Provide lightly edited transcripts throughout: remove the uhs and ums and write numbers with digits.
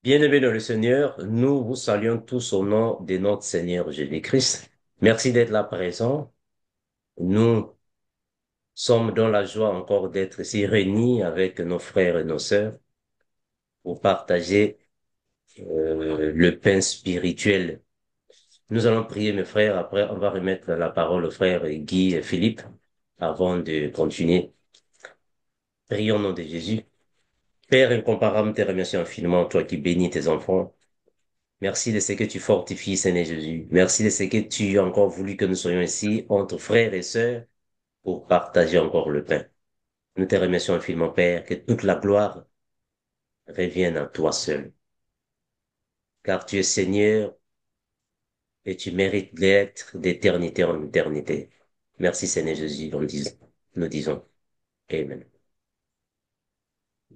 Bien-aimés dans le Seigneur, nous vous saluons tous au nom de notre Seigneur Jésus-Christ. Merci d'être là présent. Nous sommes dans la joie encore d'être ici réunis avec nos frères et nos sœurs pour partager le pain spirituel. Nous allons prier, mes frères. Après, on va remettre la parole aux frères Guy et Philippe avant de continuer. Prions au nom de Jésus. Père incomparable, te remercions infiniment, toi qui bénis tes enfants. Merci de ce que tu fortifies, Seigneur Jésus. Merci de ce que tu as encore voulu que nous soyons ici entre frères et sœurs pour partager encore le pain. Nous te remercions infiniment, Père, que toute la gloire revienne à toi seul. Car tu es Seigneur et tu mérites d'être d'éternité en éternité. Merci, Seigneur Jésus, nous disons Amen.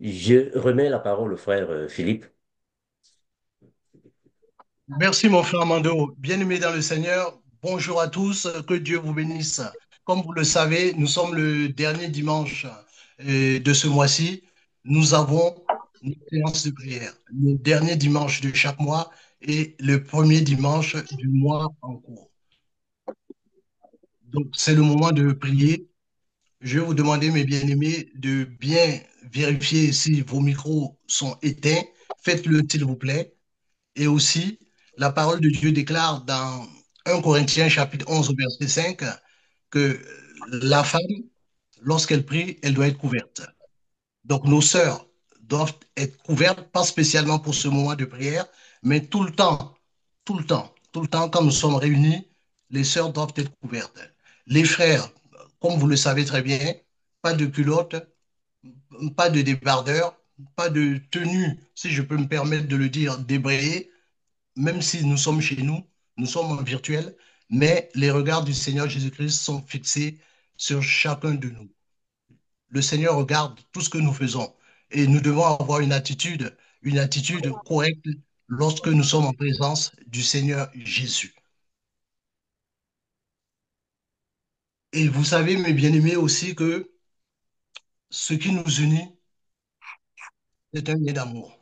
Je remets la parole au frère Philippe. Merci mon frère Mando. Bien-aimé dans le Seigneur, bonjour à tous, que Dieu vous bénisse. Comme vous le savez, nous sommes le dernier dimanche de ce mois-ci. Nous avons une séance de prière, le dernier dimanche de chaque mois et le premier dimanche du mois en cours. Donc c'est le moment de prier. Je vais vous demander, mes bien-aimés, de bien vérifier si vos micros sont éteints. Faites-le, s'il vous plaît. Et aussi, la parole de Dieu déclare dans 1 Corinthiens chapitre 11 au verset 5 que la femme, lorsqu'elle prie, elle doit être couverte. Donc nos sœurs doivent être couvertes, pas spécialement pour ce moment de prière, mais tout le temps, tout le temps, tout le temps, quand nous sommes réunis, les sœurs doivent être couvertes. Les frères, comme vous le savez très bien, pas de culotte, pas de débardeur, pas de tenue, si je peux me permettre de le dire, débrayée, même si nous sommes chez nous, nous sommes en virtuel, mais les regards du Seigneur Jésus-Christ sont fixés sur chacun de nous. Le Seigneur regarde tout ce que nous faisons et nous devons avoir une attitude correcte lorsque nous sommes en présence du Seigneur Jésus. Et vous savez, mes bien-aimés, aussi que ce qui nous unit, c'est un lien d'amour.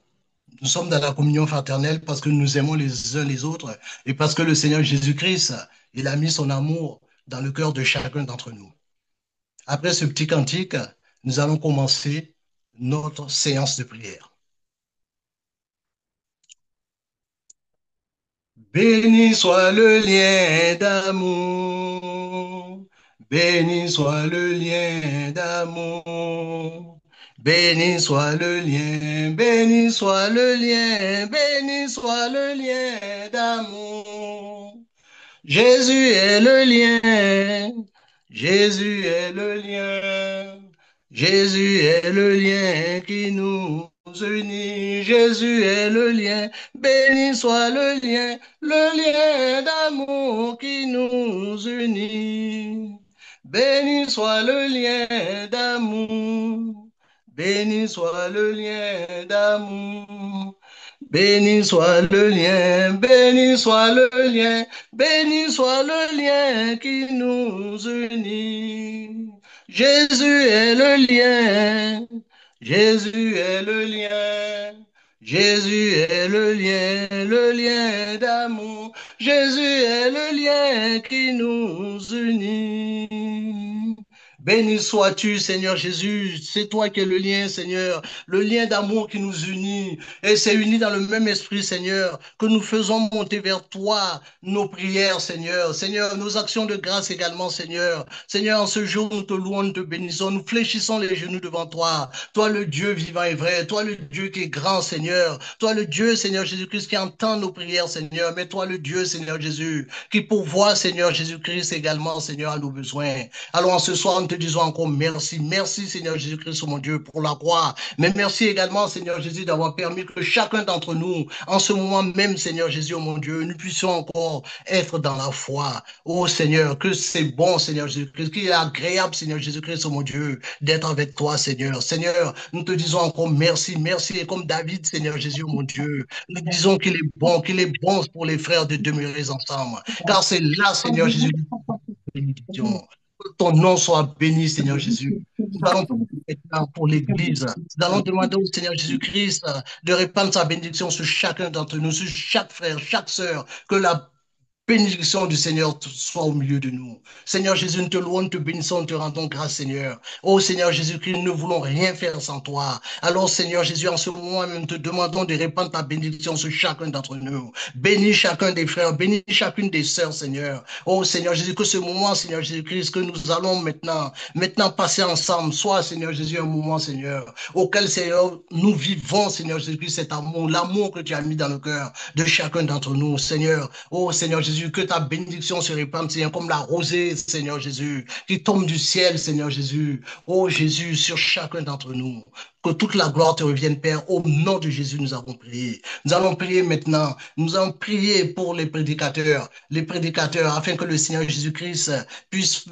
Nous sommes dans la communion fraternelle parce que nous aimons les uns les autres et parce que le Seigneur Jésus-Christ, il a mis son amour dans le cœur de chacun d'entre nous. Après ce petit cantique, nous allons commencer notre séance de prière. Béni soit le lien d'amour, béni soit le lien d'amour, béni soit le lien, béni soit le lien, béni soit le lien d'amour. Jésus est le lien, Jésus est le lien, Jésus est le lien qui nous unit, Jésus est le lien, béni soit le lien d'amour qui nous unit. Béni soit le lien d'amour, béni soit le lien d'amour. Béni soit le lien, béni soit le lien, béni soit le lien qui nous unit. Jésus est le lien, Jésus est le lien, Jésus est le lien d'amour. Jésus est le lien qui nous unit. Béni sois-tu, Seigneur Jésus. C'est toi qui es le lien, Seigneur, le lien d'amour qui nous unit. Et c'est uni dans le même esprit, Seigneur, que nous faisons monter vers toi nos prières, Seigneur. Seigneur, nos actions de grâce également, Seigneur. Seigneur, en ce jour, nous te louons, nous te bénissons, nous fléchissons les genoux devant toi. Toi, le Dieu vivant et vrai. Toi, le Dieu qui est grand, Seigneur. Toi, le Dieu, Seigneur Jésus-Christ, qui entend nos prières, Seigneur. Mais toi, le Dieu, Seigneur Jésus, qui pourvoit, Seigneur Jésus-Christ, également, Seigneur, à nos besoins. Alors, en ce soir, nous te disons encore merci. Merci, Seigneur Jésus-Christ, mon Dieu, pour la croix. Mais merci également, Seigneur Jésus, d'avoir permis que chacun d'entre nous, en ce moment même, Seigneur Jésus, oh mon Dieu, nous puissions encore être dans la foi. Oh Seigneur, que c'est bon, Seigneur Jésus-Christ, qu'il est agréable, Seigneur Jésus-Christ, oh mon Dieu, d'être avec toi, Seigneur. Seigneur, nous te disons encore merci, merci. Et comme David, Seigneur Jésus, oh mon Dieu, nous disons qu'il est bon pour les frères de demeurer ensemble. Car c'est là, Seigneur Jésus, bénédiction. ton nom soit béni, Seigneur Jésus. Nous allons prier maintenant pour l'Église. Nous allons demander au Seigneur Jésus-Christ de répandre sa bénédiction sur chacun d'entre nous, sur chaque frère, chaque sœur, que la bénédiction du Seigneur soit au milieu de nous. Seigneur Jésus, nous te louons, nous te bénissons, nous te rendons grâce, Seigneur. Oh Seigneur Jésus-Christ, nous ne voulons rien faire sans toi. Alors Seigneur Jésus, en ce moment même, nous te demandons de répandre ta bénédiction sur chacun d'entre nous. Bénis chacun des frères, bénis chacune des sœurs, Seigneur. Oh Seigneur Jésus, que ce moment, Seigneur Jésus-Christ, que nous allons maintenant passer ensemble, soit Seigneur Jésus, un moment, Seigneur, auquel Seigneur, nous vivons, Seigneur Jésus-Christ, cet amour, l'amour que tu as mis dans le cœur de chacun d'entre nous, Seigneur. Oh Seigneur Jésus, que ta bénédiction se répande, Seigneur, comme la rosée, Seigneur Jésus, qui tombe du ciel, Seigneur Jésus. Oh Jésus, sur chacun d'entre nous. Que toute la gloire te revienne, Père. Au nom de Jésus, nous avons prié. Nous allons prier maintenant. Nous allons prier pour les prédicateurs, afin que le Seigneur Jésus-Christ puisse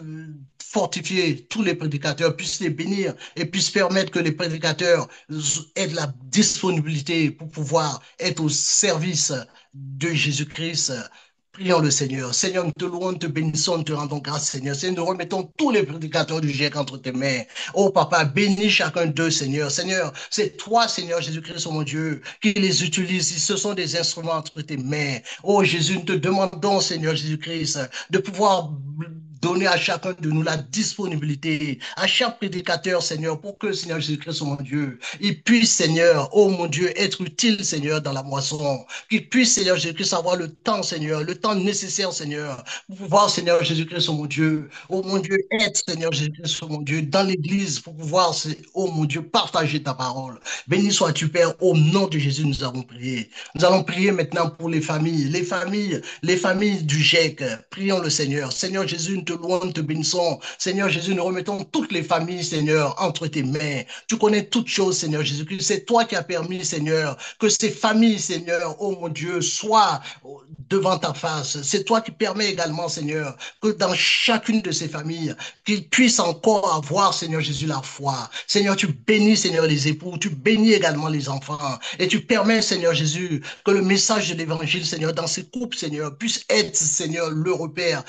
fortifier tous les prédicateurs, puisse les bénir et puisse permettre que les prédicateurs aient de la disponibilité pour pouvoir être au service de Jésus-Christ. Prions le Seigneur. Seigneur, nous te louons, nous te bénissons, nous te rendons grâce, Seigneur. Seigneur, nous remettons tous les prédicateurs du GIEC entre tes mains. Oh, Papa, bénis chacun d'eux, Seigneur. Seigneur, c'est toi, Seigneur Jésus-Christ, oh mon Dieu, qui les utilise. Ce sont des instruments entre tes mains. Oh, Jésus, nous te demandons, Seigneur Jésus-Christ, de pouvoir donner à chacun de nous la disponibilité, à chaque prédicateur, Seigneur, pour que, Seigneur Jésus-Christ, oh mon Dieu, il puisse, Seigneur, oh mon Dieu, être utile, Seigneur, dans la moisson. Qu'il puisse, Seigneur Jésus-Christ, avoir le temps, Seigneur, le temps nécessaire, Seigneur, pour pouvoir, Seigneur Jésus-Christ, oh mon Dieu, être, Seigneur Jésus-Christ, oh mon Dieu, dans l'église, pour pouvoir, oh mon Dieu, partager ta parole. Béni sois-tu, Père, au nom de Jésus, nous avons prié. Nous allons prier maintenant pour les familles du GIEC. Prions le Seigneur. Seigneur Jésus, nous te louons, nous te bénissons. Seigneur Jésus, nous remettons toutes les familles, Seigneur, entre tes mains. Tu connais toutes choses, Seigneur Jésus-Christ. C'est toi qui as permis, Seigneur, que ces familles, Seigneur, oh mon Dieu, soient devant ta face. C'est toi qui permets également, Seigneur, que dans chacune de ces familles, qu'ils puissent encore avoir, Seigneur Jésus, la foi. Seigneur, tu bénis, Seigneur, les époux, tu bénis également les enfants. Et tu permets, Seigneur Jésus, que le message de l'évangile, Seigneur, dans ces couples, Seigneur, puisse être, Seigneur, le repère,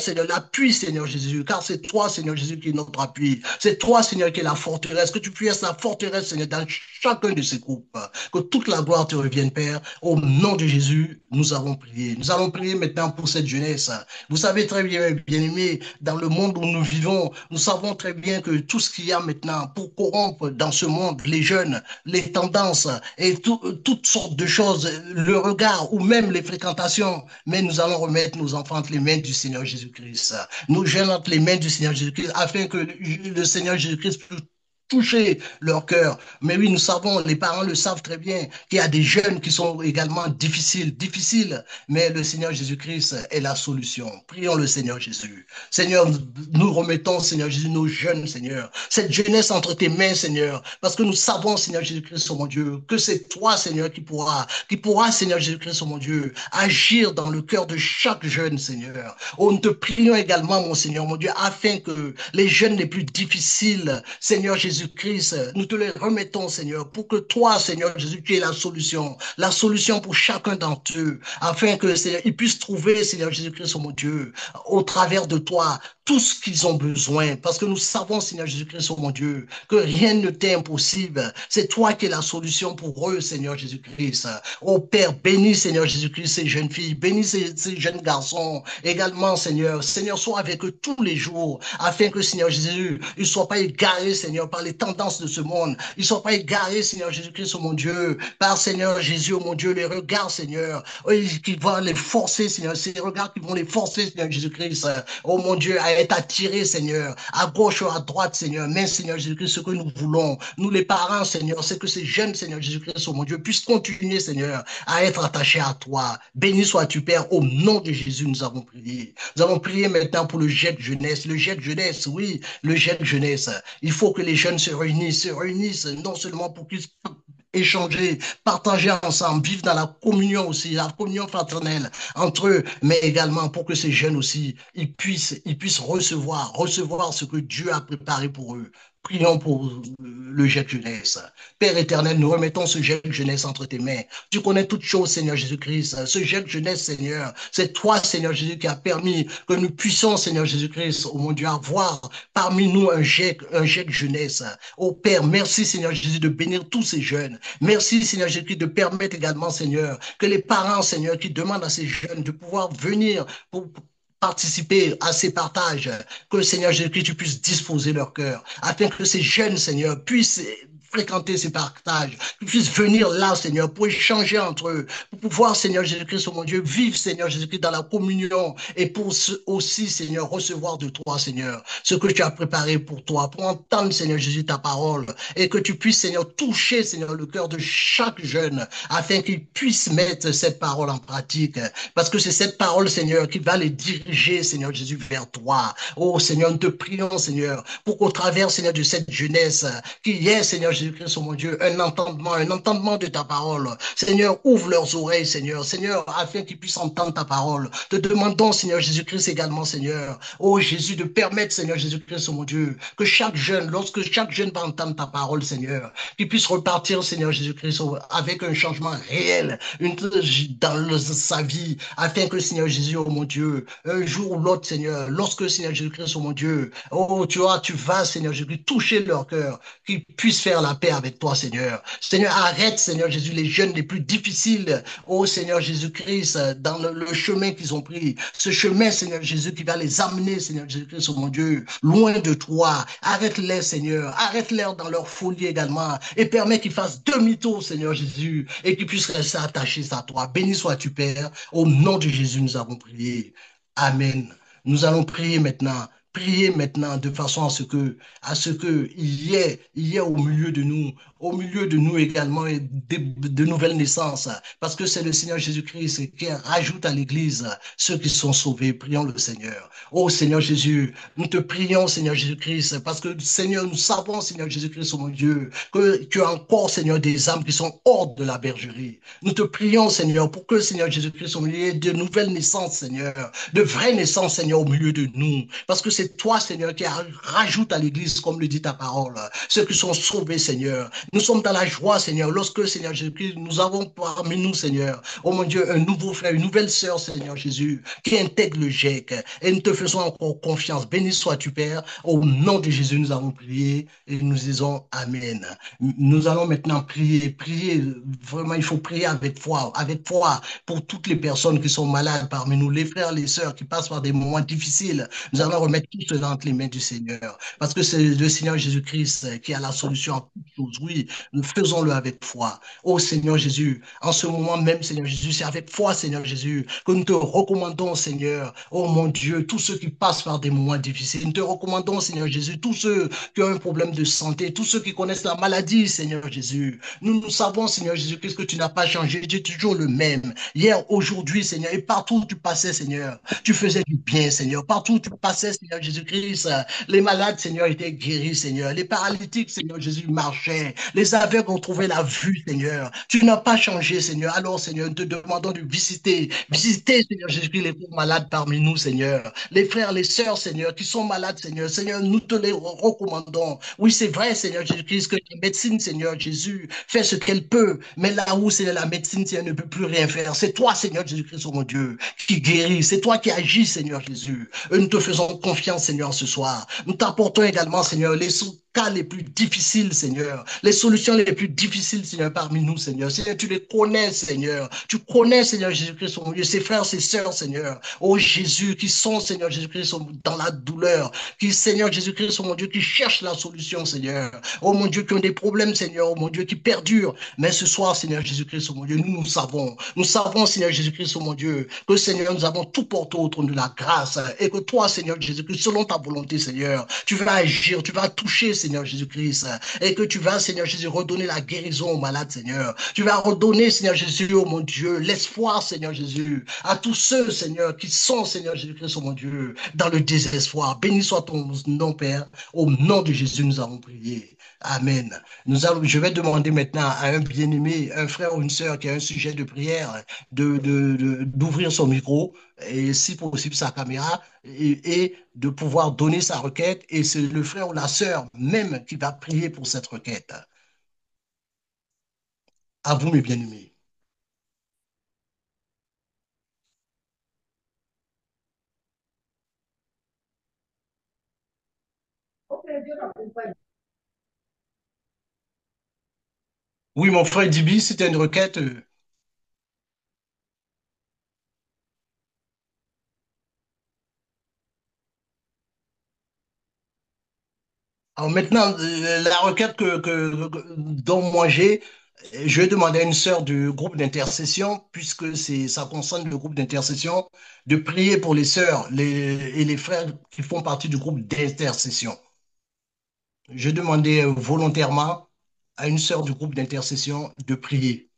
Seigneur, l'appui, Seigneur Jésus, car c'est toi, Seigneur Jésus, qui est notre appui. C'est toi, Seigneur, qui est la forteresse, que tu puisses la forteresse, Seigneur, dans chacun de ces groupes. Que toute la gloire te revienne, Père. Au nom de Jésus, nous avons prié. Nous allons prier maintenant pour cette jeunesse. Vous savez très bien, bien-aimés, dans le monde où nous vivons, nous savons très bien que tout ce qu'il y a maintenant pour corrompre dans ce monde, les jeunes, les tendances et toutes sortes de choses, le regard ou même les fréquentations, mais nous allons remettre nos enfants entre les mains du Seigneur Jésus-Christ. Nos jeunes entre les mains du Seigneur Jésus-Christ, afin que le Seigneur Jésus-Christ puisse toucher leur cœur. Mais oui, nous savons, les parents le savent très bien, qu'il y a des jeunes qui sont également difficiles, mais le Seigneur Jésus-Christ est la solution. Prions le Seigneur Jésus. Seigneur, nous remettons, Seigneur Jésus, nos jeunes, Seigneur, cette jeunesse entre tes mains, Seigneur, parce que nous savons, Seigneur Jésus-Christ, oh mon Dieu, que c'est toi, Seigneur, qui pourra, Seigneur Jésus-Christ, oh mon Dieu, agir dans le cœur de chaque jeune, Seigneur. Oh, nous te prions également, mon Seigneur, mon Dieu, afin que les jeunes les plus difficiles, Seigneur Jésus-Christ, nous te les remettons, Seigneur, pour que toi, Seigneur Jésus, tu aies la solution pour chacun d'entre eux, afin que, Seigneur, ils puissent trouver, Seigneur Jésus-Christ, oh mon Dieu, au travers de toi, tout ce qu'ils ont besoin, parce que nous savons, Seigneur Jésus-Christ, oh mon Dieu, que rien ne t'est impossible. C'est toi qui es la solution pour eux, Seigneur Jésus-Christ. Oh Père, bénis, Seigneur Jésus-Christ, ces jeunes filles, bénis ces jeunes garçons également, Seigneur. Seigneur, sois avec eux tous les jours, afin que, Seigneur Jésus, ils ne soient pas égarés, Seigneur, par les tendances de ce monde. Ils ne soient pas égarés, Seigneur Jésus-Christ, oh mon Dieu, par, Seigneur Jésus, oh mon Dieu, les regards, Seigneur, qui vont les forcer, Seigneur, ces regards qui vont les forcer, Seigneur Jésus-Christ, oh mon Dieu, à être attirés, Seigneur, à gauche ou à droite, Seigneur. Mais, Seigneur Jésus-Christ, ce que nous voulons, nous les parents, Seigneur, c'est que ces jeunes, Seigneur Jésus-Christ, oh mon Dieu, puissent continuer, Seigneur, à être attachés à toi. Béni sois-tu, Père, au nom de Jésus, nous avons prié. Nous allons prier maintenant pour le jet jeunesse. Le jet jeunesse, oui, le jet jeunesse. Il faut que les jeunes se réunissent, non seulement pour qu'ils échanger, partager ensemble, vivre dans la communion aussi, la communion fraternelle entre eux, mais également pour que ces jeunes aussi, ils puissent recevoir ce que Dieu a préparé pour eux. prions pour le GIEC Jeunesse. Père éternel, nous remettons ce GIEC Jeunesse entre tes mains. Tu connais toutes choses, Seigneur Jésus-Christ. Ce GIEC Jeunesse, Seigneur, c'est toi, Seigneur Jésus, qui a permis que nous puissions, Seigneur Jésus-Christ, oh mon Dieu, avoir parmi nous un GIEC Jeunesse. Oh Père, merci, Seigneur Jésus, de bénir tous ces jeunes. Merci, Seigneur Jésus, de permettre également, Seigneur, que les parents, Seigneur, qui demandent à ces jeunes de pouvoir venir pour participer à ces partages, que Seigneur Jésus-Christ, tu puisses disposer leur cœur, afin que ces jeunes, Seigneur, puissent fréquenter ces partages, qu'ils puissent venir là, Seigneur, pour échanger entre eux, pour pouvoir, Seigneur Jésus-Christ, oh mon Dieu, vivre, Seigneur Jésus-Christ, dans la communion et pour aussi, Seigneur, recevoir de toi, Seigneur, ce que tu as préparé pour toi, pour entendre, Seigneur Jésus, ta parole et que tu puisses, Seigneur, toucher, Seigneur, le cœur de chaque jeune afin qu'il puisse mettre cette parole en pratique. Parce que c'est cette parole, Seigneur, qui va les diriger, Seigneur Jésus, vers toi. Oh, Seigneur, nous te prions, Seigneur, pour qu'au travers, Seigneur, de cette jeunesse, qu'il y ait, Seigneur Jésus-Christ, oh mon Dieu, un entendement de ta parole. Seigneur, ouvre leurs oreilles, Seigneur, Seigneur, afin qu'ils puissent entendre ta parole. Te demandons, Seigneur Jésus-Christ, également, Seigneur, oh Jésus, de permettre, Seigneur Jésus-Christ, oh mon Dieu, que chaque jeune, lorsque chaque jeune va entendre ta parole, Seigneur, qu'il puisse repartir, Seigneur Jésus-Christ, avec un changement réel dans sa vie, afin que, Seigneur Jésus, oh mon Dieu, un jour ou l'autre, Seigneur, lorsque, Seigneur Jésus-Christ, oh mon Dieu, oh, tu vas, Seigneur Jésus, toucher leur cœur, qu'ils puissent faire la paix avec toi, Seigneur. Seigneur, arrête, Seigneur Jésus, les jeunes les plus difficiles, oh Seigneur Jésus-Christ, dans le chemin qu'ils ont pris, ce chemin, Seigneur Jésus, qui va les amener, Seigneur Jésus-Christ, oh mon Dieu, loin de toi. Arrête-les, Seigneur, arrête-les dans leur folie également, et permets qu'ils fassent demi-tour, Seigneur Jésus, et qu'ils puissent rester attachés à toi. Béni sois-tu, Père. Au nom de Jésus, nous avons prié. Amen. Nous allons prier maintenant de façon à ce que il y ait au milieu de nous également de nouvelles naissances, parce que c'est le Seigneur Jésus-Christ qui rajoute à l'Église ceux qui sont sauvés. Prions le Seigneur. Oh Seigneur Jésus, nous te prions, Seigneur Jésus-Christ, parce que Seigneur, nous savons, Seigneur Jésus-Christ, oh mon Dieu, que tu as encore, Seigneur, des âmes qui sont hors de la bergerie. Nous te prions, Seigneur, pour que, Seigneur Jésus-Christ, au milieu de nouvelles naissances, Seigneur, de vraies naissances, Seigneur, au milieu de nous, parce que c'est toi, Seigneur, qui rajoute à l'Église, comme le dit ta parole, ceux qui sont sauvés, Seigneur. Nous sommes dans la joie, Seigneur, lorsque, Seigneur Jésus-Christ, nous avons parmi nous, Seigneur, oh mon Dieu, un nouveau frère, une nouvelle sœur, Seigneur Jésus, qui intègre le GIEC, et nous te faisons encore confiance. Béni sois-tu, Père. Au nom de Jésus, nous avons prié et nous disons Amen. Nous allons maintenant prier, vraiment, il faut prier avec foi pour toutes les personnes qui sont malades parmi nous, les frères, les sœurs qui passent par des moments difficiles. Nous allons remettre tout cela entre les mains du Seigneur, parce que c'est le Seigneur Jésus-Christ qui a la solution à toutes choses. Oui, nous faisons-le avec foi. Oh Seigneur Jésus, en ce moment même, Seigneur Jésus, c'est avec foi, Seigneur Jésus, que nous te recommandons, Seigneur. Oh mon Dieu, tous ceux qui passent par des moments difficiles, nous te recommandons, Seigneur Jésus, tous ceux qui ont un problème de santé, tous ceux qui connaissent la maladie, Seigneur Jésus. Nous savons, Seigneur Jésus, qu'est-ce que tu n'as pas changé, tu es toujours le même. Hier, aujourd'hui, Seigneur, et partout où tu passais, Seigneur, tu faisais du bien, Seigneur. Partout où tu passais, Seigneur Jésus-Christ, les malades, Seigneur, étaient guéris, Seigneur. Les paralytiques, Seigneur Jésus, marchaient. Les aveugles ont trouvé la vue, Seigneur. Tu n'as pas changé, Seigneur. Alors, Seigneur, nous te demandons de visiter, Seigneur Jésus-Christ, les pauvres malades parmi nous, Seigneur. Les frères, les sœurs, Seigneur, qui sont malades, Seigneur. Seigneur, nous te les recommandons. Oui, c'est vrai, Seigneur Jésus-Christ, que la médecine, Seigneur Jésus, fait ce qu'elle peut. Mais là où, Seigneur, la médecine, Seigneur, ne peut plus rien faire. C'est toi, Seigneur Jésus-Christ, oh mon Dieu, qui guérit. C'est toi qui agis, Seigneur Jésus. Et nous te faisons confiance, Seigneur, ce soir. Nous t'apportons également, Seigneur, les cas les plus difficiles, Seigneur. Les solutions les plus difficiles, Seigneur, parmi nous, Seigneur. Seigneur, tu les connais, Seigneur. Tu connais, Seigneur Jésus-Christ, oh mon Dieu, ses frères, ses sœurs, Seigneur. Oh Jésus, qui sont, Seigneur Jésus-Christ, dans la douleur. Qui, Seigneur Jésus-Christ, oh mon Dieu, qui cherchent la solution, Seigneur. Oh mon Dieu, qui ont des problèmes, Seigneur. Oh mon Dieu, qui perdurent. Mais ce soir, Seigneur Jésus-Christ, oh mon Dieu, nous savons. Nous savons, Seigneur Jésus-Christ, oh mon Dieu, que, Seigneur, nous avons tout porté au trône de la grâce. Et que toi, Seigneur Jésus-Christ, selon ta volonté, Seigneur, tu vas agir, tu vas toucher, Seigneur Jésus-Christ. Et que tu vas, Seigneur Jésus, redonner la guérison aux malades, Seigneur. Tu vas redonner, Seigneur Jésus, oh mon Dieu, l'espoir, Seigneur Jésus, à tous ceux, Seigneur, qui sont, Seigneur Jésus-Christ, oh mon Dieu, dans le désespoir. Béni soit ton nom, Père. Au nom de Jésus, nous avons prié. Amen. Je vais demander maintenant à un bien-aimé, un frère ou une sœur qui a un sujet de prière, d'ouvrir son micro et si possible sa caméra, et de pouvoir donner sa requête. Et c'est le frère ou la sœur même qui va prier pour cette requête. À vous, mes bien-aimés. Oui, mon frère Dibi, c'était une requête. Alors maintenant, la requête dont moi j'ai, je vais demander à une sœur du groupe d'intercession, puisque ça concerne le groupe d'intercession, de prier pour les sœurs et les frères qui font partie du groupe d'intercession. Je demandais volontairement à une sœur du groupe d'intercession de prier.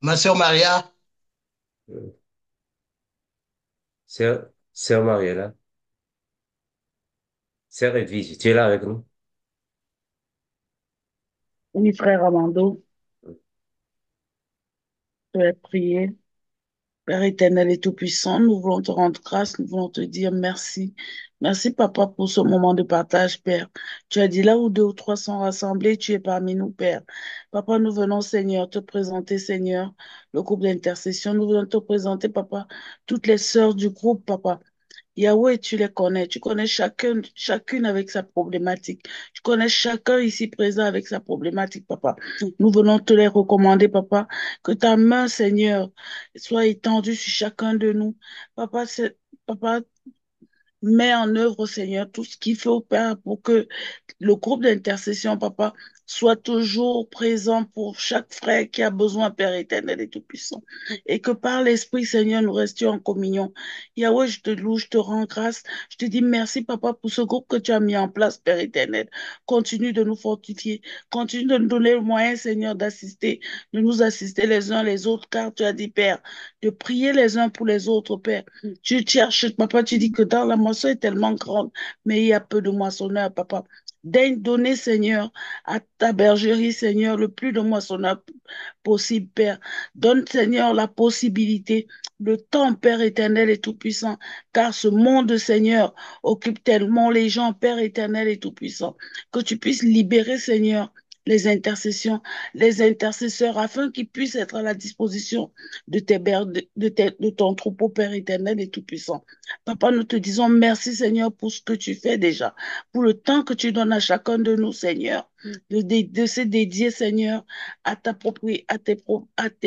Ma sœur Maria, Sœur Mariella, sœur Edwige, tu es là avec nous? Oui, frère Amando, je vais prier. Père éternel et tout-puissant, nous voulons te rendre grâce, nous voulons te dire merci. Merci, Papa, pour ce moment de partage, Père. Tu as dit là où deux ou trois sont rassemblés, tu es parmi nous, Père. Papa, nous venons, Seigneur, te présenter, Seigneur, le groupe d'intercession. Nous venons te présenter, Papa, toutes les sœurs du groupe, Papa. Yahweh, tu connais chacune avec sa problématique. Tu connais chacun ici présent avec sa problématique, papa. Nous venons te les recommander, papa, que ta main, Seigneur, soit étendue sur chacun de nous. Papa, mets en œuvre, Seigneur, tout ce qu'il faut, Père, pour que le groupe d'intercession, papa, soit toujours présent pour chaque frère qui a besoin, Père éternel et tout-puissant. Et que par l'Esprit, Seigneur, nous restions en communion. Yahweh, je te loue, je te rends grâce. Je te dis merci, papa, pour ce groupe que tu as mis en place, Père éternel. Continue de nous fortifier. Continue de nous donner le moyen, Seigneur, de nous assister les uns les autres, car tu as dit, Père, de prier les uns pour les autres, Père. Tu cherches, papa, tu dis que dans la moisson est tellement grande, mais il y a peu de moissonneurs, papa. Daigne donner, Seigneur, à ta bergerie, Seigneur, le plus de moissonneurs possible, Père. Donne, Seigneur, la possibilité, le temps, Père éternel et tout-puissant, car ce monde, Seigneur, occupe tellement les gens, Père éternel et tout-puissant, que tu puisses libérer, Seigneur, les intercessions, les intercesseurs, afin qu'ils puissent être à la disposition de ton troupeau, Père éternel et tout-puissant. Papa, nous te disons merci, Seigneur, pour ce que tu fais déjà, pour le temps que tu donnes à chacun de nous, Seigneur, de se dédier, Seigneur, à tes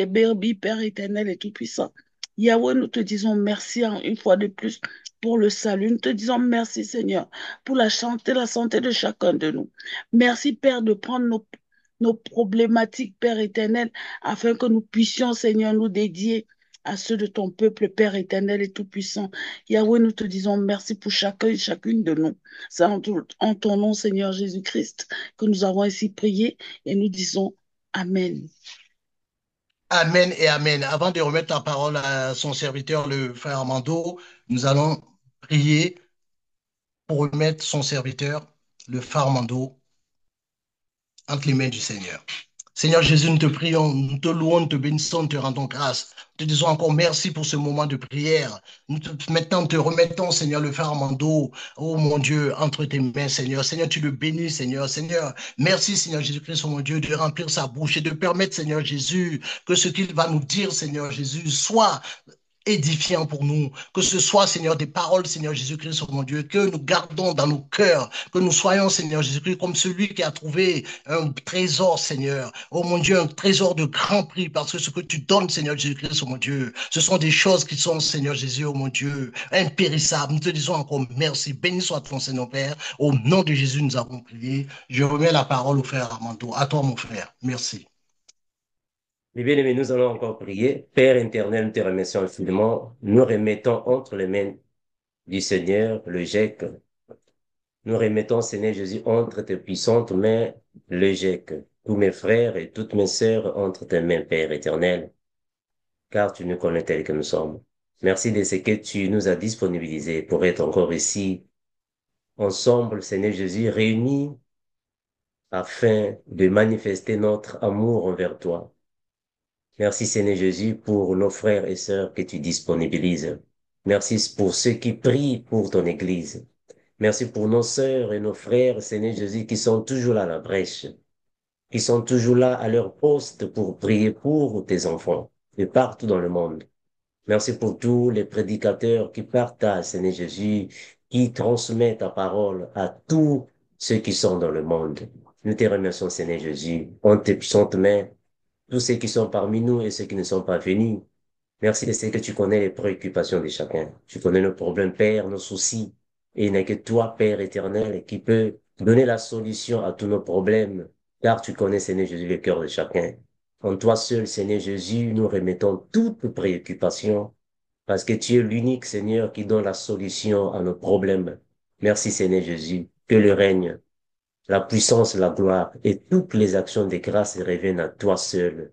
brebis, Père éternel et tout-puissant. Yahweh, nous te disons merci une fois de plus pour le salut. Nous te disons merci, Seigneur, pour la santé de chacun de nous. Merci, Père, de prendre nos problématiques, Père éternel, afin que nous puissions, Seigneur, nous dédier à ceux de ton peuple, Père éternel et tout-puissant. Yahweh, nous te disons merci pour chacun et chacune de nous. C'est en ton nom, Seigneur Jésus-Christ, que nous avons ainsi prié et nous disons Amen. Amen et Amen. Avant de remettre la parole à son serviteur, le frère Armando, nous allons prier pour remettre son serviteur, le frère Armando, entre les mains du Seigneur. Seigneur Jésus, nous te prions, nous te louons, nous te bénissons, nous te rendons grâce. Nous te disons encore merci pour ce moment de prière. Maintenant, nous te remettons, Seigneur, le frère Armando, oh mon Dieu, entre tes mains, Seigneur. Seigneur, tu le bénis, Seigneur. Seigneur, merci, Seigneur Jésus-Christ, oh mon Dieu, de remplir sa bouche et de permettre, Seigneur Jésus, que ce qu'il va nous dire, Seigneur Jésus, soit édifiant pour nous, que ce soit, Seigneur, des paroles, Seigneur Jésus-Christ, oh mon Dieu, que nous gardons dans nos cœurs, que nous soyons, Seigneur Jésus-Christ, comme celui qui a trouvé un trésor, Seigneur, oh mon Dieu, un trésor de grand prix, parce que ce que tu donnes, Seigneur Jésus-Christ, oh mon Dieu, ce sont des choses qui sont, Seigneur Jésus, oh mon Dieu, impérissables. Nous te disons encore merci, béni soit ton Seigneur Père, au nom de Jésus, nous avons prié. Je remets la parole au frère Armando, à toi, mon frère. Merci. Mes bien-aimés, nous allons encore prier. Père éternel, nous te remercions infiniment. Nous remettons entre les mains du Seigneur le GEC. Nous remettons, Seigneur Jésus, entre tes puissantes mains le GEC. Tous mes frères et toutes mes sœurs entre tes mains, Père éternel, car tu nous connais tels que nous sommes. Merci de ce que tu nous as disponibilisé pour être encore ici, ensemble, Seigneur Jésus, réunis afin de manifester notre amour envers toi. Merci, Seigneur Jésus, pour nos frères et sœurs que tu disponibilises. Merci pour ceux qui prient pour ton Église. Merci pour nos sœurs et nos frères, Seigneur Jésus, qui sont toujours là à la brèche, qui sont toujours là à leur poste pour prier pour tes enfants de partout dans le monde. Merci pour tous les prédicateurs qui partagent, Seigneur Jésus, qui transmettent ta parole à tous ceux qui sont dans le monde. Nous te remercions, Seigneur Jésus. On te puissantes mains, tous ceux qui sont parmi nous et ceux qui ne sont pas venus. Merci de ce que tu connais les préoccupations de chacun. Tu connais nos problèmes, Père, nos soucis. Et il n'est que toi, Père éternel, qui peut donner la solution à tous nos problèmes, car tu connais, Seigneur Jésus, le cœur de chacun. En toi seul, Seigneur Jésus, nous remettons toutes nos préoccupations, parce que tu es l'unique, Seigneur, qui donne la solution à nos problèmes. Merci, Seigneur Jésus, que le règne, la puissance, la gloire et toutes les actions de grâce reviennent à toi seul,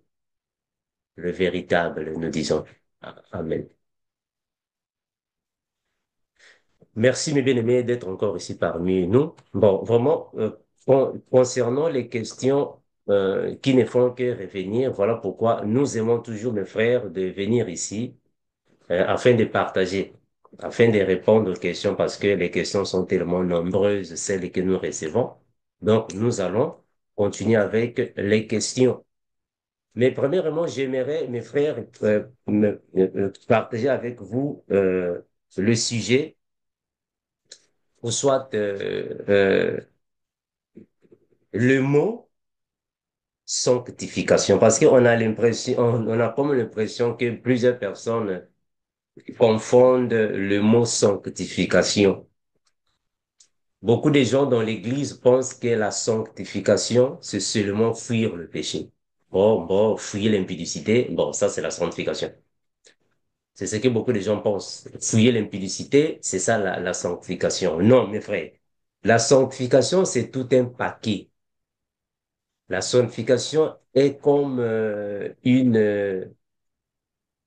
le véritable, nous disons. Amen. Merci, mes bien-aimés, d'être encore ici parmi nous. Bon, vraiment, concernant les questions qui ne font que revenir, voilà pourquoi nous aimons toujours, mes frères, de venir ici afin de partager, afin de répondre aux questions, parce que les questions sont tellement nombreuses, celles que nous recevons. Donc, nous allons continuer avec les questions. Mais premièrement, j'aimerais, mes frères, partager avec vous le sujet ou soit le mot sanctification, parce qu'on a l'impression, on a comme l'impression que plusieurs personnes confondent le mot sanctification. Beaucoup de gens dans l'Église pensent que la sanctification, c'est seulement fuir le péché. Bon, fuir l'impudicité, bon, ça c'est la sanctification. C'est ce que beaucoup de gens pensent. Fuir l'impudicité, c'est ça la sanctification. Non, mes frères. La sanctification, c'est tout un paquet. La sanctification est comme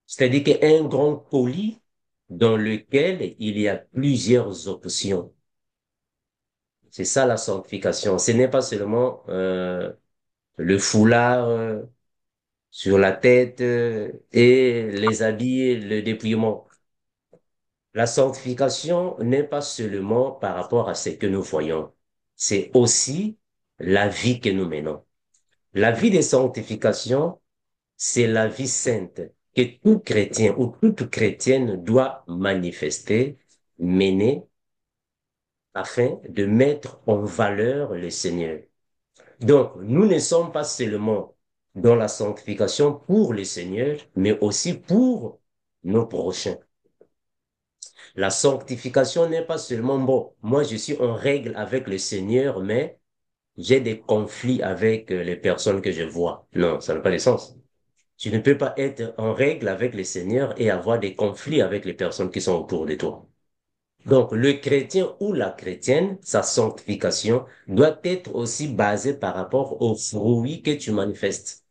c'est-à-dire qu'un grand colis dans lequel il y a plusieurs options. C'est ça la sanctification. Ce n'est pas seulement le foulard sur la tête et les habits, le dépouillement. La sanctification n'est pas seulement par rapport à ce que nous voyons, c'est aussi la vie que nous menons. La vie de sanctification, c'est la vie sainte que tout chrétien ou toute chrétienne doit manifester, mener, afin de mettre en valeur le Seigneur. Donc, nous ne sommes pas seulement dans la sanctification pour le Seigneur, mais aussi pour nos prochains. La sanctification n'est pas seulement, bon, moi je suis en règle avec le Seigneur, mais j'ai des conflits avec les personnes que je vois. Non, ça n'a pas de sens. Tu ne peux pas être en règle avec le Seigneur et avoir des conflits avec les personnes qui sont autour de toi. Donc, le chrétien ou la chrétienne, sa sanctification doit être aussi basée par rapport aux fruits que tu manifestes.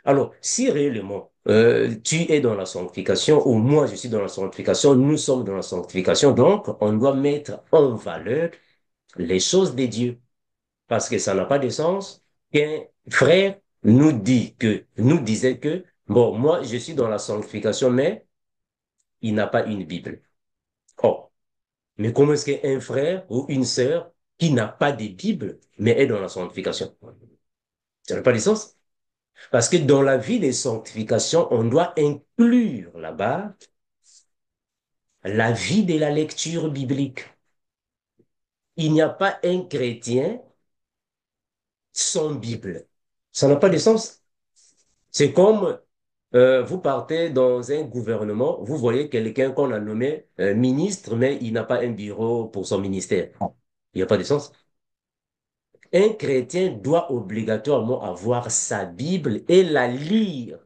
Alors, si réellement tu es dans la sanctification ou moi je suis dans la sanctification, nous sommes dans la sanctification, donc on doit mettre en valeur les choses de Dieu. Parce que ça n'a pas de sens qu'un frère nous disait que, bon, moi je suis dans la sanctification, mais il n'a pas une Bible. Oh, mais comment est-ce qu'un frère ou une sœur qui n'a pas de Bible, mais est dans la sanctification? Ça n'a pas de sens. Parce que dans la vie de sanctification, on doit inclure là-bas la vie de la lecture biblique. Il n'y a pas un chrétien sans Bible. Ça n'a pas de sens. C'est comme vous partez dans un gouvernement, vous voyez quelqu'un qu'on a nommé ministre, mais il n'a pas un bureau pour son ministère. Il n'y a pas de sens. Un chrétien doit obligatoirement avoir sa Bible et la lire.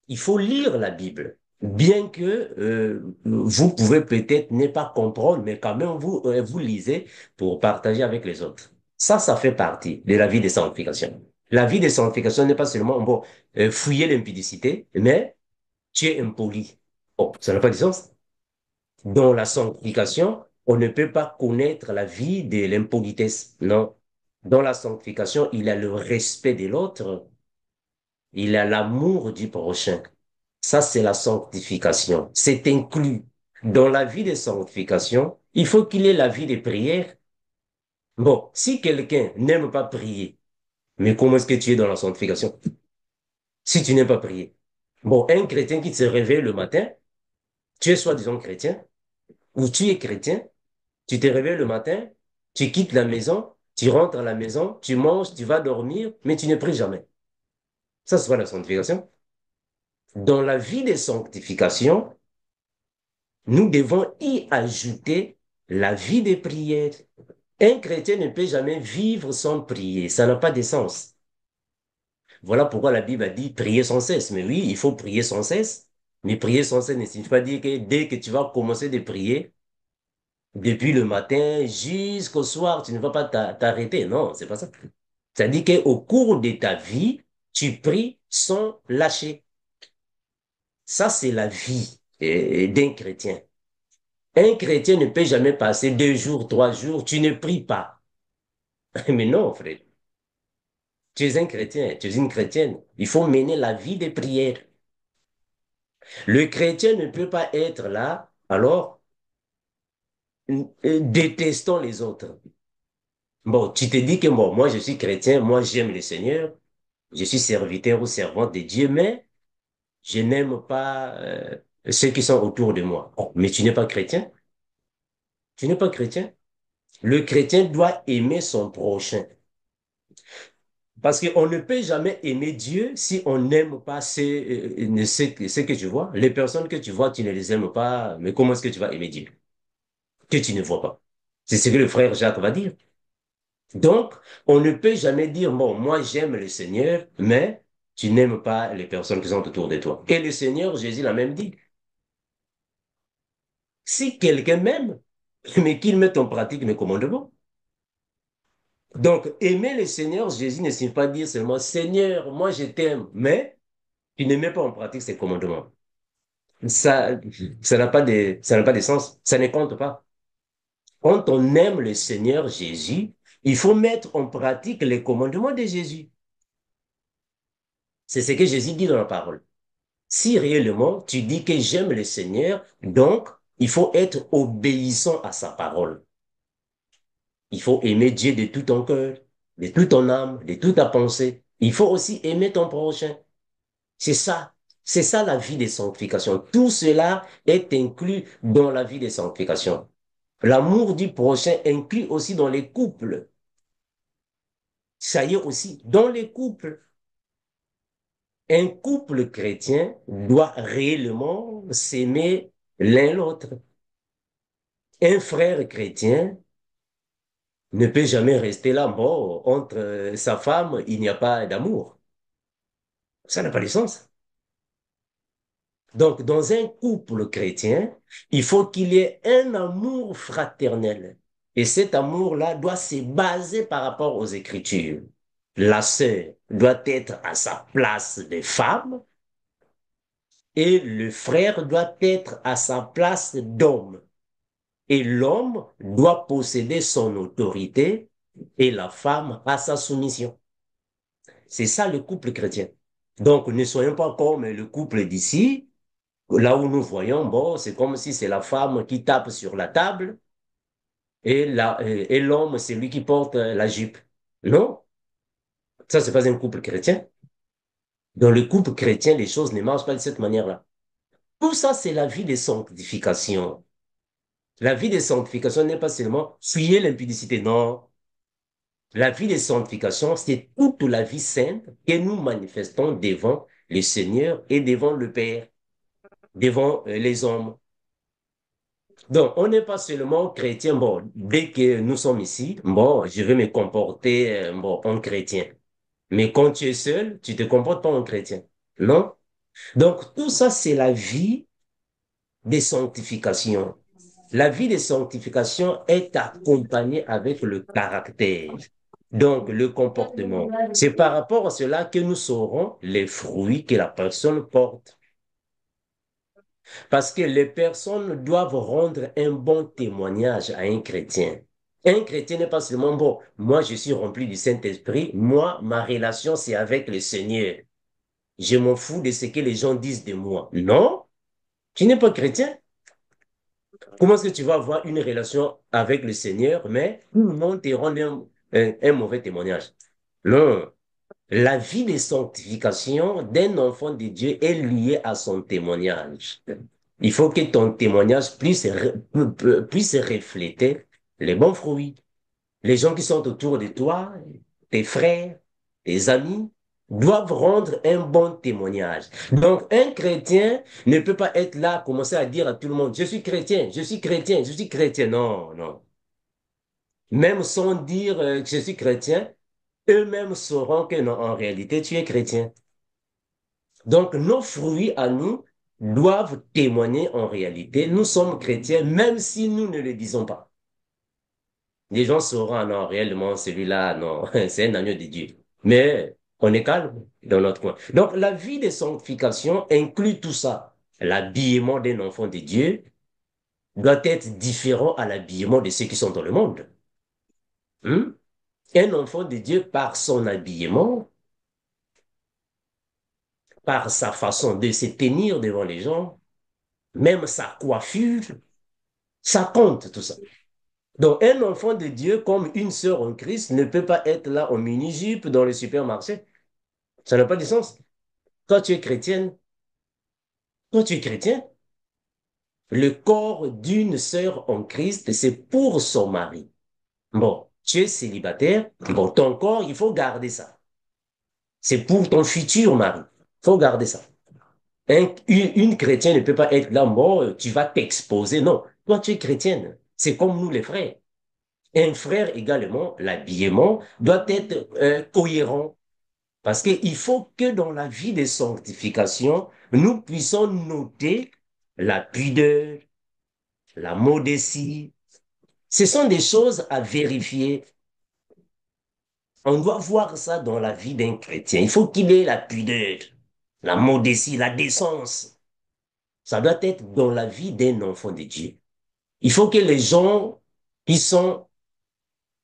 Il faut lire la Bible. Bien que vous pouvez peut-être ne pas comprendre, mais quand même vous lisez pour partager avec les autres. Ça fait partie de la vie de sanctification. La vie de sanctification n'est pas seulement bon, fouiller l'impudicité, mais tu es impoli. Oh, ça n'a pas de sens. Dans la sanctification, on ne peut pas connaître la vie de l'impolitesse. Non. Dans la sanctification, il y a le respect de l'autre, il y a l'amour du prochain. Ça, c'est la sanctification. C'est inclus. Dans la vie de sanctification, il faut qu'il ait la vie de prière. Bon, si quelqu'un n'aime pas prier, mais comment est-ce que tu es dans la sanctification? Si tu n'aimes pas prier. Bon, un chrétien qui se réveille le matin, tu es soi-disant chrétien, ou tu es chrétien, tu te réveilles le matin, tu quittes la maison, tu rentres à la maison, tu manges, tu vas dormir, mais tu ne pries jamais. Ça, c'est pas la sanctification. Dans la vie de sanctification, nous devons y ajouter la vie de prière. Un chrétien ne peut jamais vivre sans prier. Ça n'a pas de sens. Voilà pourquoi la Bible a dit prier sans cesse. Mais oui, il faut prier sans cesse. Mais prier sans cesse ne signifie pas dire que dès que tu vas commencer de prier, depuis le matin jusqu'au soir, tu ne vas pas t'arrêter. Non, c'est pas ça. C'est-à-dire qu'au cours de ta vie, tu pries sans lâcher. Ça, c'est la vie d'un chrétien. Un chrétien ne peut jamais passer 2 jours, 3 jours, tu ne pries pas. Mais non, frère. Tu es un chrétien, tu es une chrétienne. Il faut mener la vie de prière. Le chrétien ne peut pas être là, alors, détestant les autres. Bon, tu te dis que bon, moi je suis chrétien, moi j'aime le Seigneur, je suis serviteur ou servante de Dieu, mais je n'aime pas ceux qui sont autour de moi. Oh, mais tu n'es pas chrétien. Tu n'es pas chrétien. Le chrétien doit aimer son prochain. Parce qu'on ne peut jamais aimer Dieu si on n'aime pas ceux que tu vois. Les personnes que tu vois, tu ne les aimes pas. Mais comment est-ce que tu vas aimer Dieu? Que tu ne vois pas. C'est ce que le frère Jacques va dire. Donc, on ne peut jamais dire, bon, moi j'aime le Seigneur, mais tu n'aimes pas les personnes qui sont autour de toi. Et le Seigneur, Jésus l'a même dit. Si quelqu'un m'aime, mais qu'il mette en pratique mes commandements. Donc, aimer le Seigneur, Jésus ne signifie pas dire seulement, Seigneur, moi je t'aime, mais tu ne mets pas en pratique ses commandements. Ça, ça n'a pas de sens. Ça ne compte pas. Quand on aime le Seigneur Jésus, il faut mettre en pratique les commandements de Jésus. C'est ce que Jésus dit dans la parole. Si réellement tu dis que j'aime le Seigneur, donc il faut être obéissant à sa parole. Il faut aimer Dieu de tout ton cœur, de toute ton âme, de toute ta pensée. Il faut aussi aimer ton prochain. C'est ça. C'est ça la vie de sanctification. Tout cela est inclus dans la vie de sanctification. L'amour du prochain inclut aussi dans les couples. Ça y est aussi, dans les couples. Un couple chrétien doit réellement s'aimer l'un l'autre. Un frère chrétien ne peut jamais rester là, bon, entre sa femme, il n'y a pas d'amour. Ça n'a pas de sens. Donc, dans un couple chrétien, il faut qu'il y ait un amour fraternel. Et cet amour-là doit se baser par rapport aux Écritures. La sœur doit être à sa place de femme et le frère doit être à sa place d'homme. Et l'homme doit posséder son autorité et la femme à sa soumission. C'est ça le couple chrétien. Donc, ne soyons pas comme le couple d'ici. Là où nous voyons, bon, c'est comme si c'est la femme qui tape sur la table et l'homme, c'est lui qui porte la jupe. Non, ça, c'est pas un couple chrétien. Dans le couple chrétien, les choses ne marchent pas de cette manière-là. Tout ça, c'est la vie de sanctification. La vie de sanctification n'est pas seulement fuyer l'impudicité, non. La vie de sanctification, c'est toute la vie sainte que nous manifestons devant le Seigneur et devant le Père, devant les hommes. Donc, on n'est pas seulement chrétien, bon, dès que nous sommes ici, bon, je vais me comporter, bon, en chrétien. Mais quand tu es seul, tu te comportes pas en chrétien. Non? Donc, tout ça, c'est la vie de sanctification. La vie de sanctification est accompagnée avec le caractère. Donc, le comportement. C'est par rapport à cela que nous saurons les fruits que la personne porte. Parce que les personnes doivent rendre un bon témoignage à un chrétien. Un chrétien n'est pas seulement bon. Moi, je suis rempli du Saint-Esprit. Moi, ma relation, c'est avec le Seigneur. Je m'en fous de ce que les gens disent de moi. Non, tu n'es pas chrétien. Comment est-ce que tu vas avoir une relation avec le Seigneur, mais tout le monde te rend un mauvais témoignage? Non. La vie de sanctification d'un enfant de Dieu est liée à son témoignage. Il faut que ton témoignage puisse refléter les bons fruits. Les gens qui sont autour de toi, tes frères, tes amis, doivent rendre un bon témoignage. Donc, un chrétien ne peut pas être là, commencer à dire à tout le monde, je suis chrétien, je suis chrétien, je suis chrétien. Non, non. Même sans dire que je suis chrétien, eux-mêmes sauront que non, en réalité, tu es chrétien. Donc, nos fruits à nous doivent témoigner en réalité. Nous sommes chrétiens, même si nous ne le disons pas. Les gens sauront, ah non, réellement, celui-là, non, c'est un agneau de Dieu. Mais on est calme dans notre coin. Donc, la vie de sanctification inclut tout ça. L'habillement d'un enfant de Dieu doit être différent à l'habillement de ceux qui sont dans le monde. Hmm? Un enfant de Dieu, par son habillement, par sa façon de se tenir devant les gens, même sa coiffure, ça compte tout ça. Donc, un enfant de Dieu, comme une sœur en Christ, ne peut pas être là en mini-jupe dans le supermarché. Ça n'a pas de sens. Quand tu es chrétienne, quand tu es chrétien, le corps d'une sœur en Christ, c'est pour son mari. Bon, tu es célibataire, bon, ton corps, il faut garder ça. C'est pour ton futur mari. Il faut garder ça. Une chrétienne ne peut pas être là, bon, tu vas t'exposer. Non, toi, tu es chrétienne. C'est comme nous, les frères. Un frère également, l'habillement doit être cohérent. Parce qu'il faut que dans la vie de sanctification, nous puissions noter la pudeur, la modestie. Ce sont des choses à vérifier. On doit voir ça dans la vie d'un chrétien. Il faut qu'il ait la pudeur, la modestie, la décence. Ça doit être dans la vie d'un enfant de Dieu. Il faut que les gens qui sont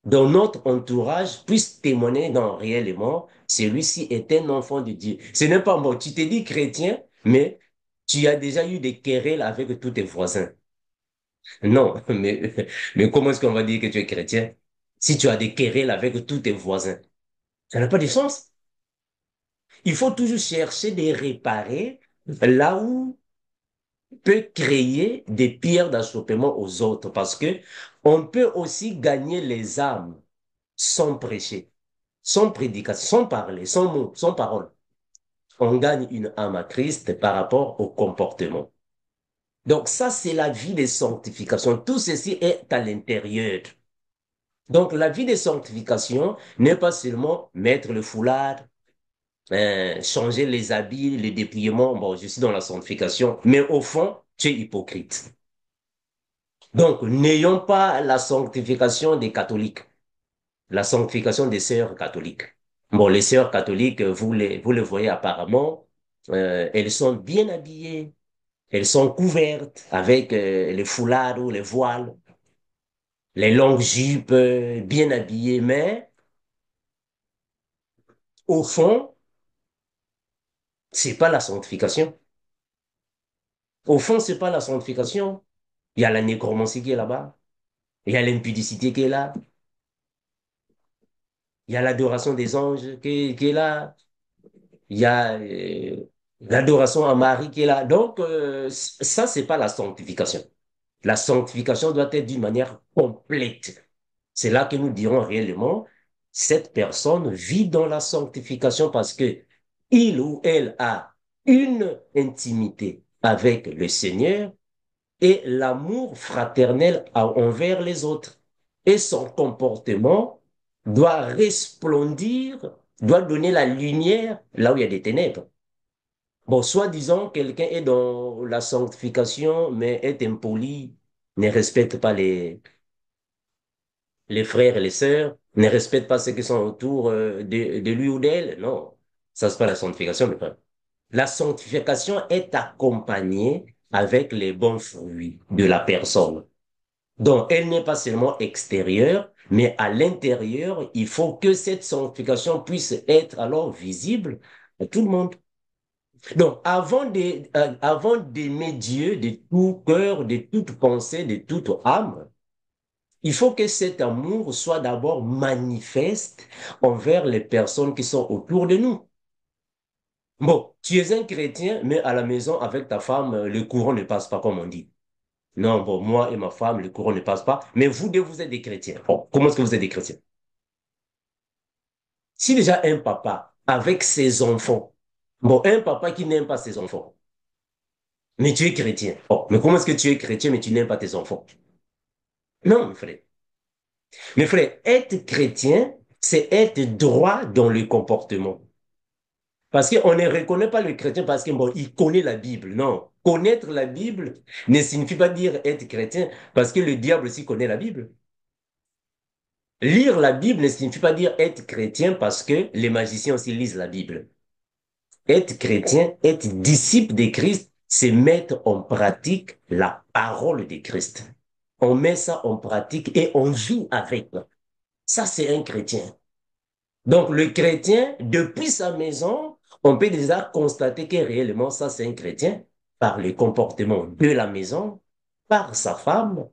dans notre entourage puissent témoigner dans réellement celui-ci est un enfant de Dieu. Ce n'est pas bon. Tu te dis chrétien, mais tu as déjà eu des querelles avec tous tes voisins. Non, mais comment est-ce qu'on va dire que tu es chrétien si tu as des querelles avec tous tes voisins? Ça n'a pas de sens. Il faut toujours chercher de réparer là où peut créer des pierres d'achoppement aux autres parce que on peut aussi gagner les âmes sans prêcher, sans prédication, sans parler, sans mots, sans parole. On gagne une âme à Christ par rapport au comportement. Donc ça, c'est la vie de sanctification. Tout ceci est à l'intérieur. Donc la vie de sanctification n'est pas seulement mettre le foulard, changer les habits, les dépliements. Bon, je suis dans la sanctification, mais au fond, tu es hypocrite. Donc, n'ayons pas la sanctification des catholiques, la sanctification des sœurs catholiques. Bon, les sœurs catholiques, vous les voyez apparemment, elles sont bien habillées, elles sont couvertes avec les foulards ou les voiles, les longues jupes, bien habillées, mais au fond, c'est pas la sanctification. Au fond, c'est pas la sanctification. Il y a la nécromancie qui est là-bas, il y a l'impudicité qui est là, il y a l'adoration des anges qui est là, il y a l'adoration à Marie qui est là. Donc, ça, c'est pas la sanctification. La sanctification doit être d'une manière complète. C'est là que nous dirons réellement, cette personne vit dans la sanctification parce que il ou elle a une intimité avec le Seigneur et l'amour fraternel envers les autres. Et son comportement doit resplendir, doit donner la lumière là où il y a des ténèbres. Bon, soi-disant, quelqu'un est dans la sanctification, mais est impoli, ne respecte pas les frères et les sœurs, ne respecte pas ceux qui sont autour de lui ou d'elle. Non, ça, c'est pas la sanctification, mes frères. La sanctification est accompagnée avec les bons fruits de la personne. Donc, elle n'est pas seulement extérieure, mais à l'intérieur, il faut que cette sanctification puisse être alors visible à tout le monde. Donc, avant d'aimer Dieu de tout cœur, de toute pensée, de toute âme, il faut que cet amour soit d'abord manifeste envers les personnes qui sont autour de nous. Bon, tu es un chrétien, mais à la maison avec ta femme, le courant ne passe pas, comme on dit. Non, bon, moi et ma femme, le courant ne passe pas, mais vous deux, vous êtes des chrétiens. Bon, comment est-ce que vous êtes des chrétiens? Si déjà un papa avec ses enfants, bon, un papa qui n'aime pas ses enfants, mais tu es chrétien. Bon, mais comment est-ce que tu es chrétien, mais tu n'aimes pas tes enfants? Non, mon frère. Mes frères, être chrétien, c'est être droit dans le comportement. Parce qu'on ne reconnaît pas le chrétien parce qu'il bon, il connaît la Bible. Non. Connaître la Bible ne signifie pas dire être chrétien parce que le diable aussi connaît la Bible. Lire la Bible ne signifie pas dire être chrétien parce que les magiciens aussi lisent la Bible. Être chrétien, être disciple de Christ, c'est mettre en pratique la parole de Christ. On met ça en pratique et on vit avec. Ça, c'est un chrétien. Donc, le chrétien, depuis sa maison, on peut déjà constater que réellement, ça, c'est un chrétien par le comportement de la maison, par sa femme,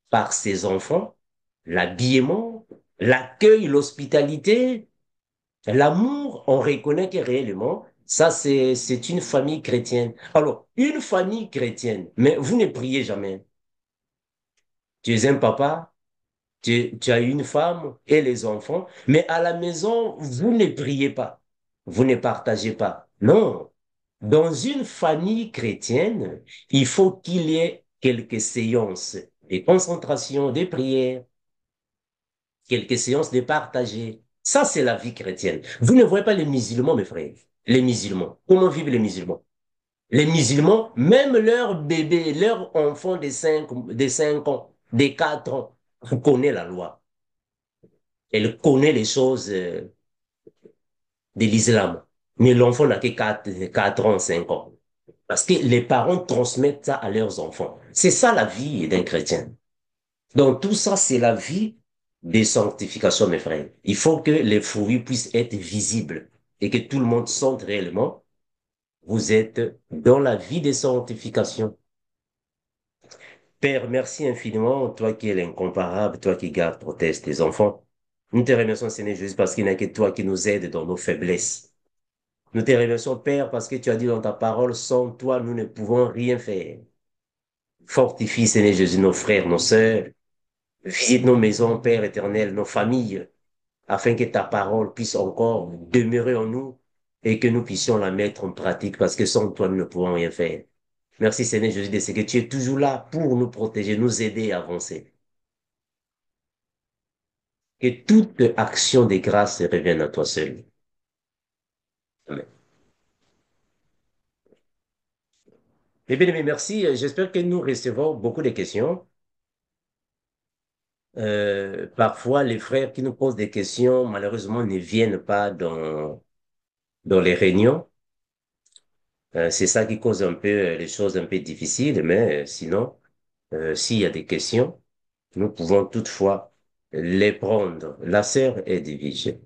par ses enfants, l'habillement, l'accueil, l'hospitalité, l'amour. On reconnaît que réellement, ça, c'est une famille chrétienne. Alors, une famille chrétienne, mais vous ne priez jamais. Tu es un papa, tu as une femme et les enfants, mais à la maison, vous ne priez pas, vous ne partagez pas. Non. Dans une famille chrétienne, il faut qu'il y ait quelques séances de concentration, de prière, quelques séances de partager. Ça, c'est la vie chrétienne. Vous ne voyez pas les musulmans, mes frères. Les musulmans. Comment vivent les musulmans? Les musulmans, même leurs bébés, leurs enfants de 5 ans, de 4 ans, connaissent la loi. Elle connaît les choses de l'islam. Mais l'enfant n'a que 4 ans, 5 ans. Parce que les parents transmettent ça à leurs enfants. C'est ça la vie d'un chrétien. Donc tout ça, c'est la vie des sanctifications, mes frères. Il faut que les fruits puissent être visibles et que tout le monde sente réellement, vous êtes dans la vie des sanctifications. Père, merci infiniment, toi qui es l'incomparable, toi qui gardes, protèges tes enfants. Nous te remercions, Seigneur Jésus, parce qu'il n'y a que toi qui nous aides dans nos faiblesses. Nous te remercions, Père, parce que tu as dit dans ta parole, sans toi, nous ne pouvons rien faire. Fortifie, Seigneur Jésus, nos frères, nos sœurs. Visite nos maisons, Père éternel, nos familles, afin que ta parole puisse encore demeurer en nous et que nous puissions la mettre en pratique, parce que sans toi, nous ne pouvons rien faire. Merci, Seigneur Jésus, de ce que tu es toujours là pour nous protéger, nous aider à avancer. Que toute action de grâce revienne à toi seul. Amen. Eh bien, merci. J'espère que nous recevons beaucoup de questions. Parfois, les frères qui nous posent des questions, malheureusement, ne viennent pas dans les réunions. C'est ça qui cause un peu les choses un peu difficiles, mais sinon, s'il y a des questions, nous pouvons toutefois les prendre. La sœur est divisée.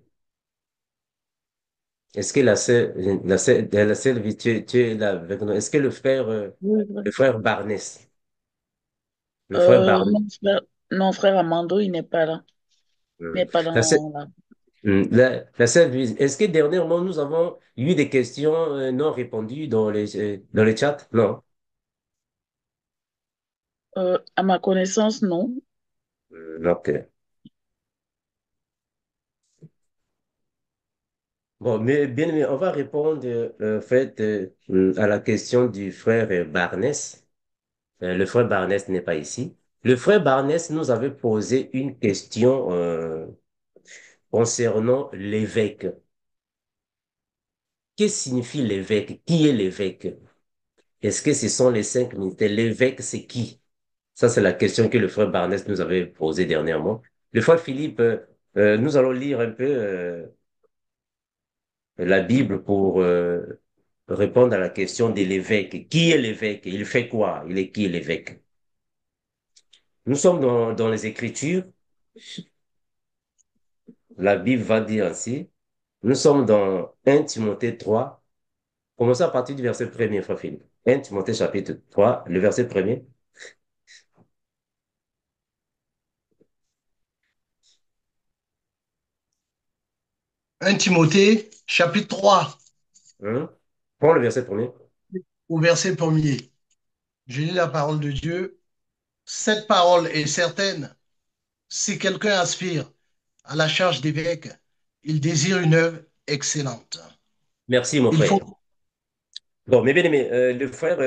Est-ce que la sœur, tu es là avec nous? Est-ce que Oui, oui. le frère Barnès, le frère Barnès, Non, frère Amando, il n'est pas là. Il hum, n'est pas la sœur, dans la... la sœur Louise, est-ce que dernièrement nous avons eu des questions non répondues dans les chats? Non. À ma connaissance, non. Ok. Bon, mais bien aimé, on va répondre à la question du frère Barnès. Le frère Barnès n'est pas ici. Le frère Barnès nous avait posé une question concernant l'évêque. Qu'est-ce que signifie l'évêque? Qui est l'évêque? Est-ce que ce sont les 5 militaires? L'évêque, c'est qui? Ça, c'est la question que le frère Barnès nous avait posée dernièrement. Le frère Philippe, nous allons lire un peu la Bible répondre à la question de l'évêque. Qui est l'évêque? Il fait quoi? Il est qui l'évêque? Nous sommes dans les Écritures. La Bible va dire ainsi. Nous sommes dans 1 Timothée 3. Commençons à partir du verset premier, frère Philippe. 1 Timothée chapitre 3, le verset premier. 1 Timothée, chapitre 3, Hein? Prends le verset premier. au verset premier. Je lis la parole de Dieu. Cette parole est certaine. Si quelqu'un aspire à la charge d'évêque, il désire une œuvre excellente. Merci, mon Il faut, frère. Bon, mais bien aimé, le frère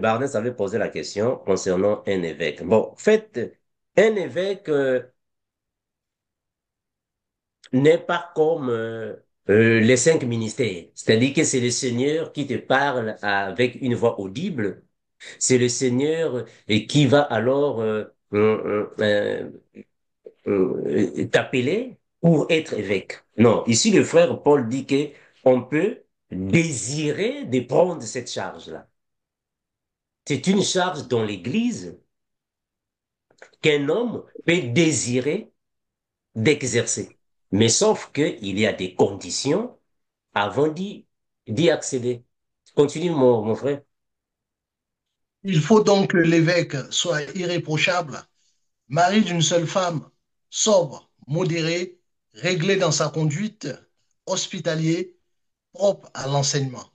Barnes avait posé la question concernant un évêque. Bon, en fait, un évêque n'est pas comme les cinq ministères. C'est-à-dire que c'est le Seigneur qui te parle avec une voix audible. C'est le Seigneur qui va alors t'appeler pour être évêque. Non, ici le frère Paul dit que on peut désirer de prendre cette charge-là. C'est une charge dans l'Église qu'un homme peut désirer d'exercer. Mais sauf qu'il y a des conditions avant d'y accéder. Continue, mon frère. il faut donc que l'évêque soit irréprochable, mari d'une seule femme, sobre, modéré, réglé dans sa conduite, hospitalier, propre à l'enseignement.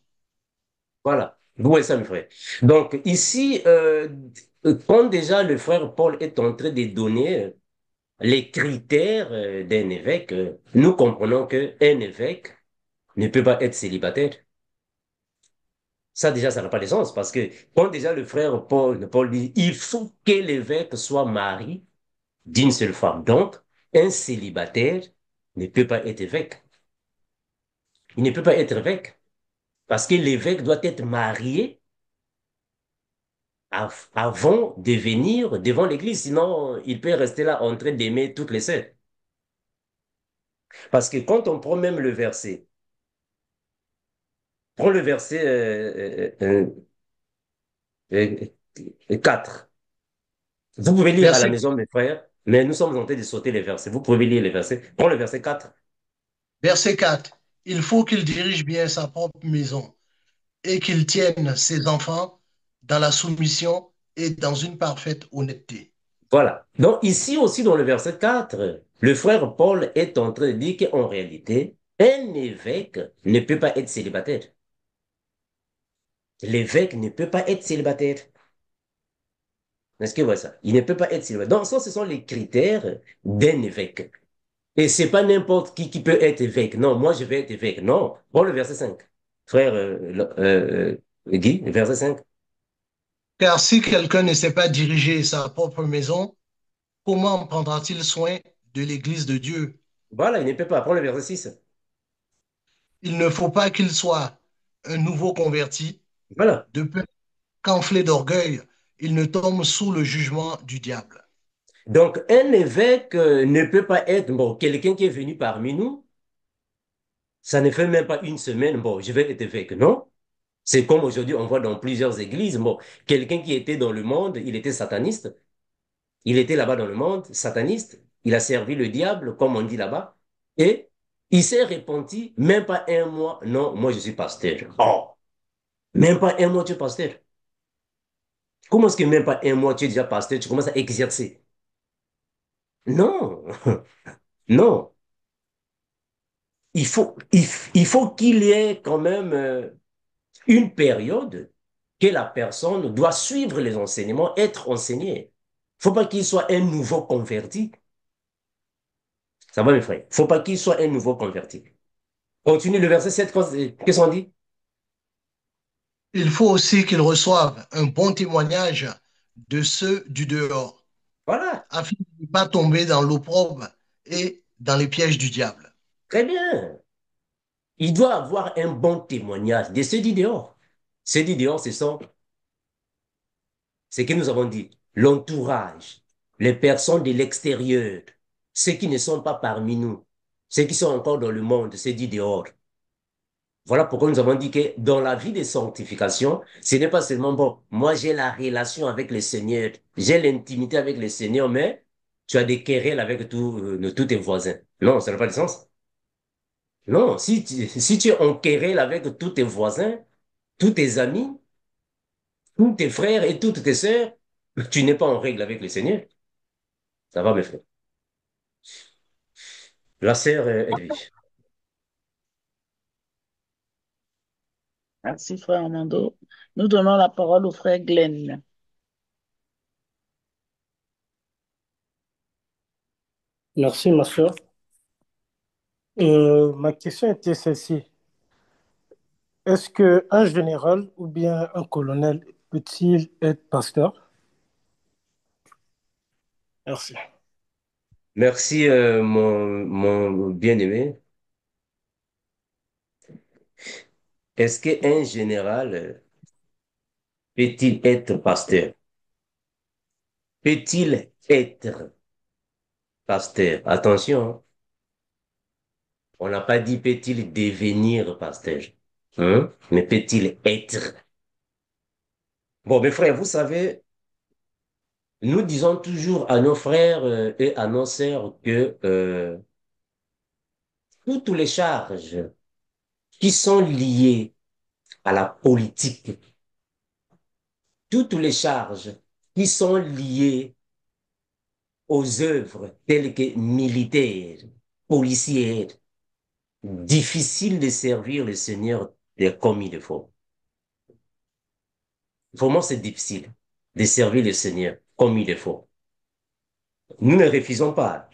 Voilà. D'où est ça, mon frère? Donc, ici, quand déjà le frère Paul est en train de donner les critères d'un évêque, nous comprenons qu'un évêque ne peut pas être célibataire. Ça, déjà, ça n'a pas de sens parce que quand déjà le frère Paul dit, il faut que l'évêque soit marié d'une seule femme. Donc, un célibataire ne peut pas être évêque. Il ne peut pas être évêque parce que l'évêque doit être marié avant de venir devant l'église. Sinon, il peut rester là en train d'aimer toutes les sœurs. Parce que quand on prend même le verset, prends le verset 4. Vous pouvez lire à la Verset, maison, mes frères, mais nous sommes en train de sauter les versets. Vous pouvez lire les versets. Prends le verset 4. verset 4. Il faut qu'il dirige bien sa propre maison et qu'il tienne ses enfants dans la soumission et dans une parfaite honnêteté. Voilà. Donc ici aussi dans le verset 4, le frère Paul est en train de dire qu'en réalité, un évêque ne peut pas être célibataire. L'évêque ne peut pas être célibataire. Est-ce que vous voyez ça? Il ne peut pas être célibataire. Donc ça, ce sont les critères d'un évêque. Et c'est pas n'importe qui peut être évêque. Non, moi je vais être évêque. Non. Prends le verset 5. Frère Guy, le verset 5. Car si quelqu'un ne sait pas diriger sa propre maison, comment prendra-t-il soin de l'Église de Dieu? Voilà, il ne peut pas. Prends le verset 6. Il ne faut pas qu'il soit un nouveau converti, Voilà. de peur qu'enflé d'orgueil, il ne tombe sous le jugement du diable. Donc, un évêque ne peut pas être, bon, quelqu'un qui est venu parmi nous, ça ne fait même pas une semaine, bon, je vais être évêque, non? C'est comme aujourd'hui, on voit dans plusieurs églises, bon, quelqu'un qui était dans le monde, il était sataniste, il était là-bas dans le monde, sataniste, il a servi le diable, comme on dit là-bas, et il s'est repenti, même pas un mois, non, moi je suis pasteur. Oh, même pas un mois tu es pasteur. Comment est-ce que même pas un mois tu es déjà pasteur, tu commences à exercer? Non, non. Il faut qu'il y ait quand même une période que la personne doit suivre les enseignements, être enseigné. Faut pas qu'il soit un nouveau converti. Ça va, mes frères? Faut pas qu'il soit un nouveau converti. Continue le verset 7. Qu'est-ce qu'on dit? Il faut aussi qu'il reçoive un bon témoignage de ceux du dehors, Voilà, afin de ne pas tomber dans l'opprobre et dans les pièges du diable. très bien. Il doit avoir un bon témoignage de ceux du dehors. Ceux du dehors, c'est que nous avons dit, l'entourage, les personnes de l'extérieur, ceux qui ne sont pas parmi nous, ceux qui sont encore dans le monde, c'est du dehors. Voilà pourquoi nous avons dit que dans la vie de sanctification, ce n'est pas seulement, bon, moi j'ai la relation avec le Seigneur, j'ai l'intimité avec le Seigneur, mais tu as des querelles avec tous tes voisins. Non, ça n'a pas de sens. Non, si tu es en querelle avec tous tes voisins, tous tes amis, tous tes frères et toutes tes sœurs, tu n'es pas en règle avec le Seigneur. Ça va, mes frères. La sœur Edwige. Merci, frère Armando. Nous donnons la parole au frère Glenn. Merci, ma soeur. Ma question était celle-ci. Est-ce qu'un général ou bien un colonel peut-il être pasteur? Merci. Merci, mon bien-aimé. Est-ce qu'un général peut-il être pasteur? Peut-il être pasteur? Attention, hein. On n'a pas dit peut-il devenir pasteur, hein? Mais peut-il être? Bon, mes frères, vous savez, nous disons toujours à nos frères et à nos sœurs que toutes les charges qui sont liées à la politique, toutes les charges qui sont liées aux œuvres telles que militaires, policières, difficiles de servir le Seigneur comme il le faut. Vraiment, c'est difficile de servir le Seigneur comme il le faut. Nous ne refusons pas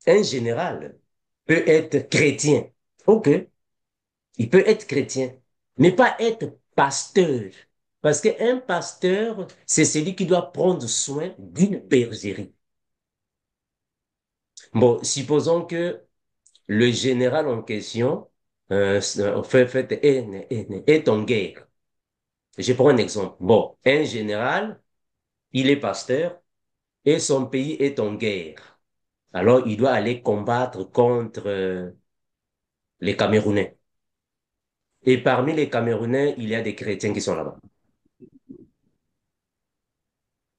un général peut être chrétien. OK, il peut être chrétien, mais pas être pasteur. Parce qu'un pasteur, c'est celui qui doit prendre soin d'une bergerie. Bon, supposons que le général en question est en guerre. Je prends un exemple. Bon, un général, il est pasteur et son pays est en guerre. Alors, il doit aller combattre contre les Camerounais. Et parmi les Camerounais, il y a des chrétiens qui sont là-bas.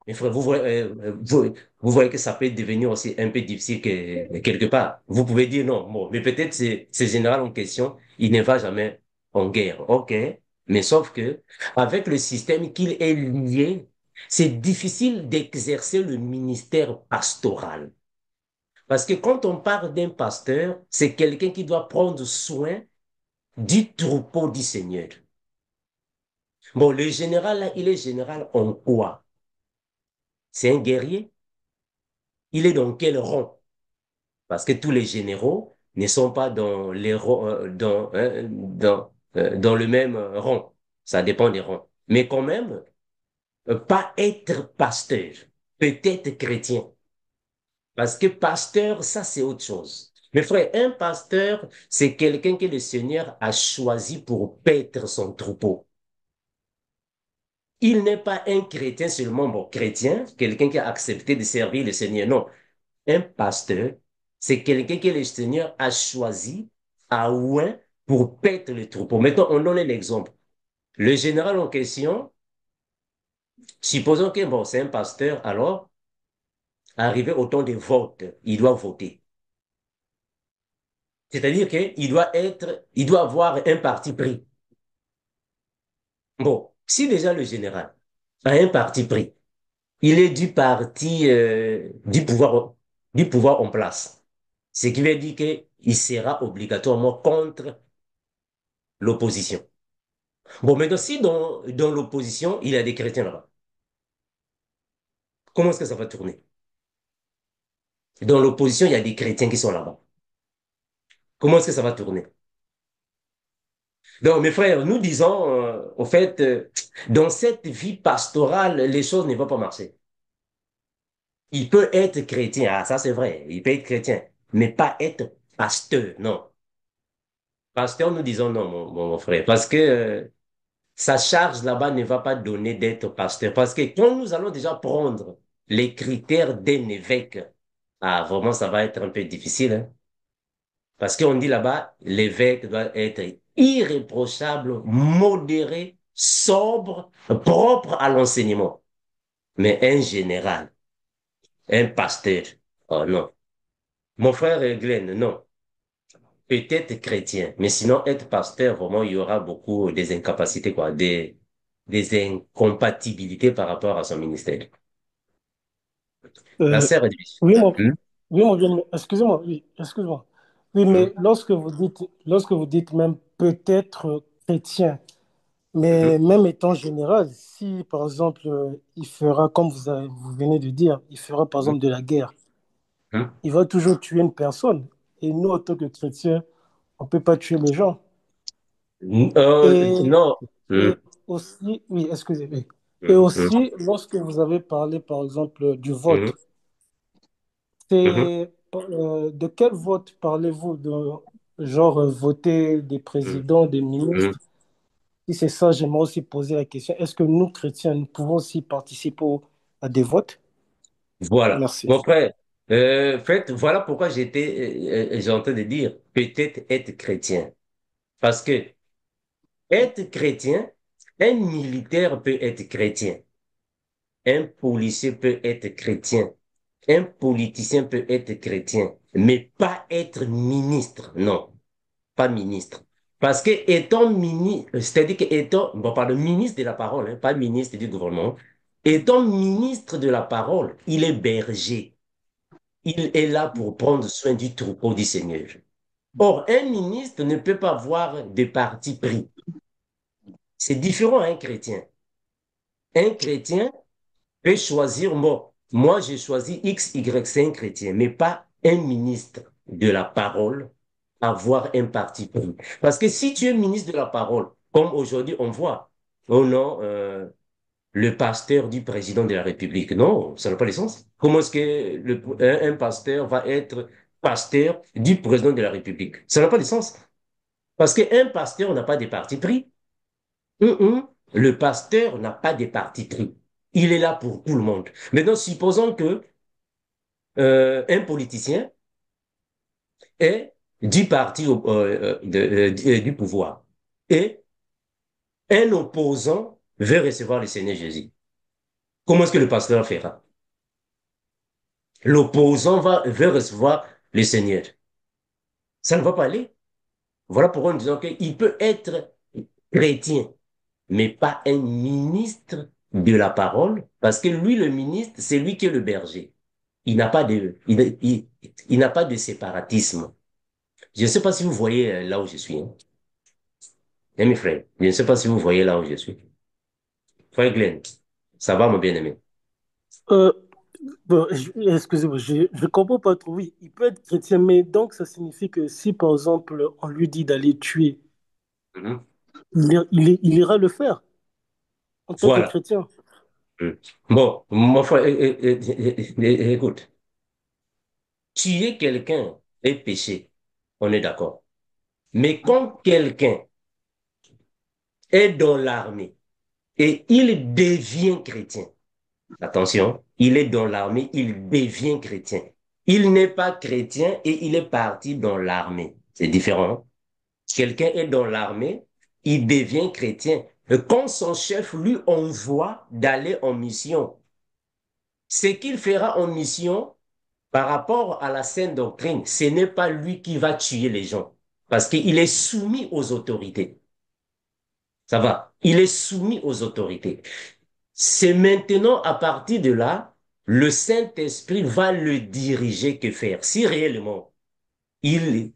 Mais frère, vous voyez que ça peut devenir aussi un peu difficile quelque part. Vous pouvez dire non, bon, mais peut-être ce général en question, il ne va jamais en guerre. OK. Mais sauf que, avec le système qu'il est lié, c'est difficile d'exercer le ministère pastoral. Parce que quand on parle d'un pasteur, c'est quelqu'un qui doit prendre soin du troupeau du Seigneur. Bon, le général, là, il est général en quoi? C'est un guerrier? Il est dans quel rang? Parce que tous les généraux ne sont pas dans les rangs, dans le même rang. Ça dépend des rangs. Mais quand même, pas être pasteur, peut-être chrétien. Parce que pasteur, ça c'est autre chose. Mais frère, un pasteur, c'est quelqu'un que le Seigneur a choisi pour paître son troupeau. Il n'est pas un chrétien seulement, bon, chrétien, quelqu'un qui a accepté de servir le Seigneur. Non, un pasteur, c'est quelqu'un que le Seigneur a choisi à oint pour paître le troupeau. Maintenant, on donne l'exemple. Le général en question, supposons que, bon, c'est un pasteur, alors, arrivé au temps de vote, il doit voter. C'est-à-dire il doit avoir un parti pris. Bon, si déjà le général a un parti pris, il est du parti du pouvoir en place. Ce qui veut dire qu'il sera obligatoirement contre l'opposition. Bon, maintenant, si dans l'opposition, il y a des chrétiens là-bas, comment est-ce que ça va tourner? Dans l'opposition, il y a des chrétiens qui sont là-bas. Comment est-ce que ça va tourner? Donc, mes frères, nous disons, au fait, dans cette vie pastorale, les choses ne vont pas marcher. Il peut être chrétien, ah, ça c'est vrai, il peut être chrétien, mais pas être pasteur, non. Pasteur, nous disons non, mon frère, parce que sa charge là-bas ne va pas donner d'être pasteur. Parce que quand nous allons déjà prendre les critères d'un évêque, ah, vraiment, ça va être un peu difficile, hein. Parce qu'on dit là-bas, l'évêque doit être irréprochable, modéré, sobre, propre à l'enseignement. Mais un général, un pasteur, oh non. Mon frère Glenn, non. Peut-être chrétien, mais sinon être pasteur, vraiment, il y aura beaucoup des incapacités, quoi, des incompatibilités par rapport à son ministère. La Euh, sœur Edwige. oui, Hmm? oui, mon bien, excusez-moi, oui, excuse-moi. Oui, Hmm? mais lorsque vous dites même peut-être chrétien, Mhm. mais même étant général, si par exemple il fera, comme vous venez de dire, il fera par Mhm. exemple de la guerre, Mhm. il va toujours tuer une personne. Et nous, en tant que chrétiens, on ne peut pas tuer les gens. Et, Non. Hmm. et aussi, oui, excusez-moi. Et Hmm. Hmm. aussi, lorsque vous avez parlé, par exemple, du Hmm. vote, Mhm. de quel vote parlez-vous? De, genre, voter des Hmm. présidents, des Hmm. ministres? Si c'est ça, j'aimerais aussi poser la question. Est-ce que nous, chrétiens, nous pouvons aussi participer à des votes? Voilà. Merci. Mon frère, fait, voilà pourquoi j'ai en train de dire peut-être être chrétien. Parce que être chrétien, un militaire peut être chrétien. Un policier peut être chrétien. Un politicien peut être chrétien, mais pas être ministre. Non, pas ministre. Parce que étant ministre, c'est-à-dire que étant, bon, pas le ministre de la parole, hein, pas ministre du gouvernement, étant ministre de la parole, il est berger. Il est là pour prendre soin du troupeau du Seigneur. Or, un ministre ne peut pas avoir de parti pris. C'est différent à un chrétien. Un chrétien peut choisir, moi j'ai choisi X, Y, c'est un chrétien, mais pas un ministre de la parole, avoir un parti pris. Parce que si tu es ministre de la parole, comme aujourd'hui on voit, oh non, le pasteur du président de la République, non, ça n'a pas de sens. Comment est-ce que un pasteur va être pasteur du président de la République? Ça n'a pas de sens. Parce qu'un pasteur n'a pas de parti pris. Le pasteur n'a pas de parti pris. Il est là pour tout le monde. Maintenant, supposons que un politicien est du parti du pouvoir et un opposant veut recevoir le Seigneur Jésus. Comment est-ce que le pasteur fera? L'opposant veut recevoir le Seigneur. Ça ne va pas aller. Voilà pourquoi nous disons qu'il peut être chrétien, mais pas un ministre de la parole, parce que lui, le ministre, c'est lui qui est le berger. Il n'a pas de séparatisme. Je ne sais pas si vous voyez là où je suis. Hein. Mes frères, je ne sais pas si vous voyez là où je suis. Frère Glenn, ça va, mon bien-aimé? Euh, bon, excusez-moi, je ne comprends pas trop. Oui, il peut être chrétien, mais donc ça signifie que si, par exemple, on lui dit d'aller tuer, Mhm. il ira le faire en tant que Voilà. chrétien. Mhm. Bon, mon frère, écoute, tuer quelqu'un est péché, on est d'accord. Mais quand quelqu'un est dans l'armée et il devient chrétien, attention, il est dans l'armée, il devient chrétien. Il n'est pas chrétien et il est parti dans l'armée. C'est différent. Quelqu'un est dans l'armée, il devient chrétien. Et quand son chef lui envoie d'aller en mission, ce qu'il fera en mission par rapport à la sainte doctrine, ce n'est pas lui qui va tuer les gens, parce qu'il est soumis aux autorités. Ça va? Il est soumis aux autorités. C'est maintenant, à partir de là, le Saint-Esprit va le diriger que faire. Si réellement il,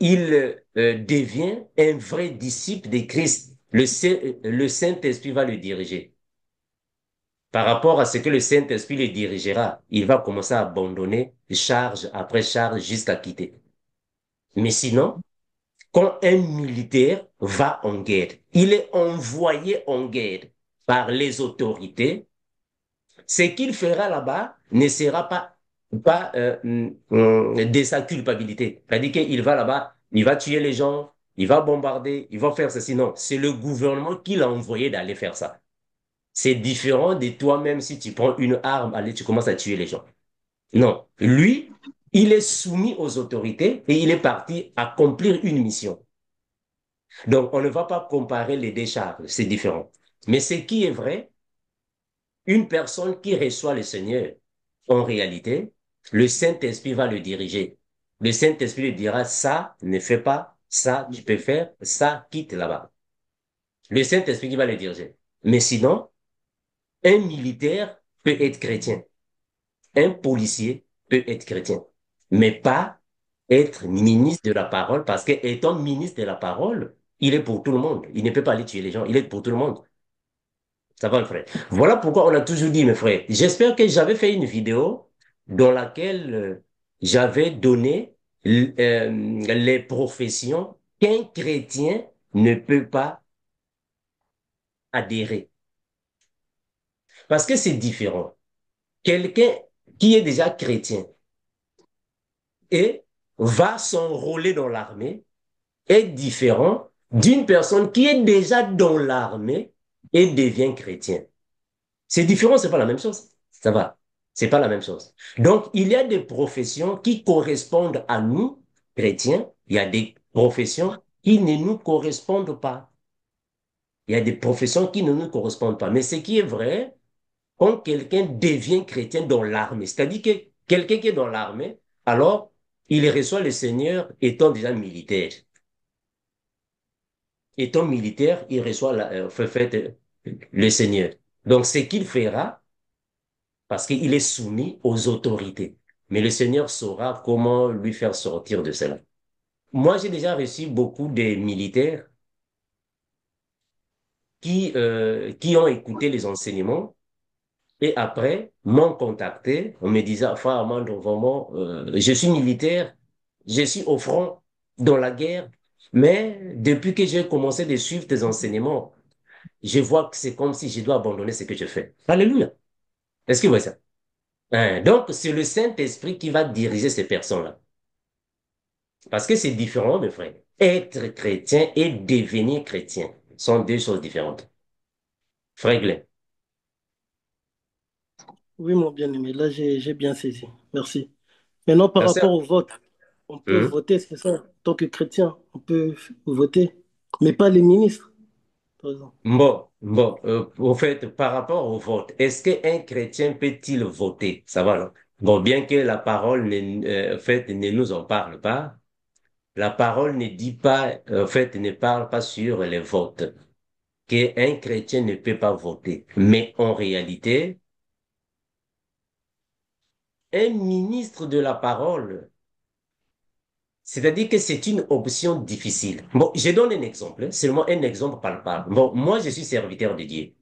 il devient un vrai disciple de Christ, le Saint-Esprit va le diriger. Par rapport à ce que le Saint-Esprit le dirigera, il va commencer à abandonner charge après charge jusqu'à quitter. Mais sinon, quand un militaire va en guerre, il est envoyé en guerre par les autorités. Ce qu'il fera là-bas ne sera pas de sa culpabilité. C'est-à-dire qu'il va là-bas, il va tuer les gens, il va bombarder, il va faire ceci. Non, c'est le gouvernement qui l'a envoyé d'aller faire ça. C'est différent de toi-même si tu prends une arme, allez, tu commences à tuer les gens. Non, lui, il est soumis aux autorités et il est parti accomplir une mission. Donc, on ne va pas comparer les deux charges, c'est différent. Mais ce qui est vrai, une personne qui reçoit le Seigneur, en réalité, le Saint-Esprit va le diriger. Le Saint-Esprit lui dira, ça, ne fais pas, ça, tu peux faire, ça, quitte là-bas. Le Saint-Esprit qui va le diriger. Mais sinon, un militaire peut être chrétien. Un policier peut être chrétien. Mais pas être ministre de la parole parce qu'étant ministre de la parole, il est pour tout le monde. Il ne peut pas aller tuer les gens. Il est pour tout le monde. Ça va, mes frères. Voilà pourquoi on a toujours dit, mes frères. J'espère que j'avais fait une vidéo dans laquelle j'avais donné les professions qu'un chrétien ne peut pas adhérer. Parce que c'est différent. Quelqu'un qui est déjà chrétien et va s'enrôler dans l'armée est différent d'une personne qui est déjà dans l'armée et devient chrétien. C'est différent, c'est pas la même chose. Ça va. C'est pas la même chose. Donc, il y a des professions qui correspondent à nous, chrétiens. Il y a des professions qui ne nous correspondent pas. Il y a des professions qui ne nous correspondent pas. Mais ce qui est vrai, quand quelqu'un devient chrétien dans l'armée, c'est-à-dire que quelqu'un qui est dans l'armée, alors, il reçoit le Seigneur étant déjà militaire. Étant militaire, il reçoit le Seigneur. Donc, ce qu'il fera, parce qu'il est soumis aux autorités. Mais le Seigneur saura comment lui faire sortir de cela. Moi, j'ai déjà reçu beaucoup de militaires qui ont écouté les enseignements et après m'ont contacté en me disant, Frère Armando, vraiment, je suis militaire, je suis au front dans la guerre, mais depuis que j'ai commencé de suivre tes enseignements, je vois que c'est comme si je dois abandonner ce que je fais. Alléluia. Est-ce que vous voyez ça? Hein, donc, c'est le Saint-Esprit qui va diriger ces personnes-là. Parce que c'est différent, mes frères. Être chrétien et devenir chrétien sont deux choses différentes. Frère Glenn. Oui, mon bien-aimé, là, j'ai bien saisi. Merci. Maintenant, par Merci. rapport au vote, on peut Hum. voter, c'est ça, en tant que chrétien, on peut voter, mais pas les ministres, par exemple. Au fait, par rapport au vote, est-ce qu'un chrétien peut-il voter? Ça va, non? Bon, bien que la parole en fait, ne nous en parle pas, la parole ne dit pas, en fait, ne parle pas sur les votes, qu'un chrétien ne peut pas voter. Mais en réalité, un ministre de la parole, c'est-à-dire que c'est une option difficile. Bon, je donne un exemple, hein, seulement un exemple palpable. Bon, moi, je suis serviteur de Dieu.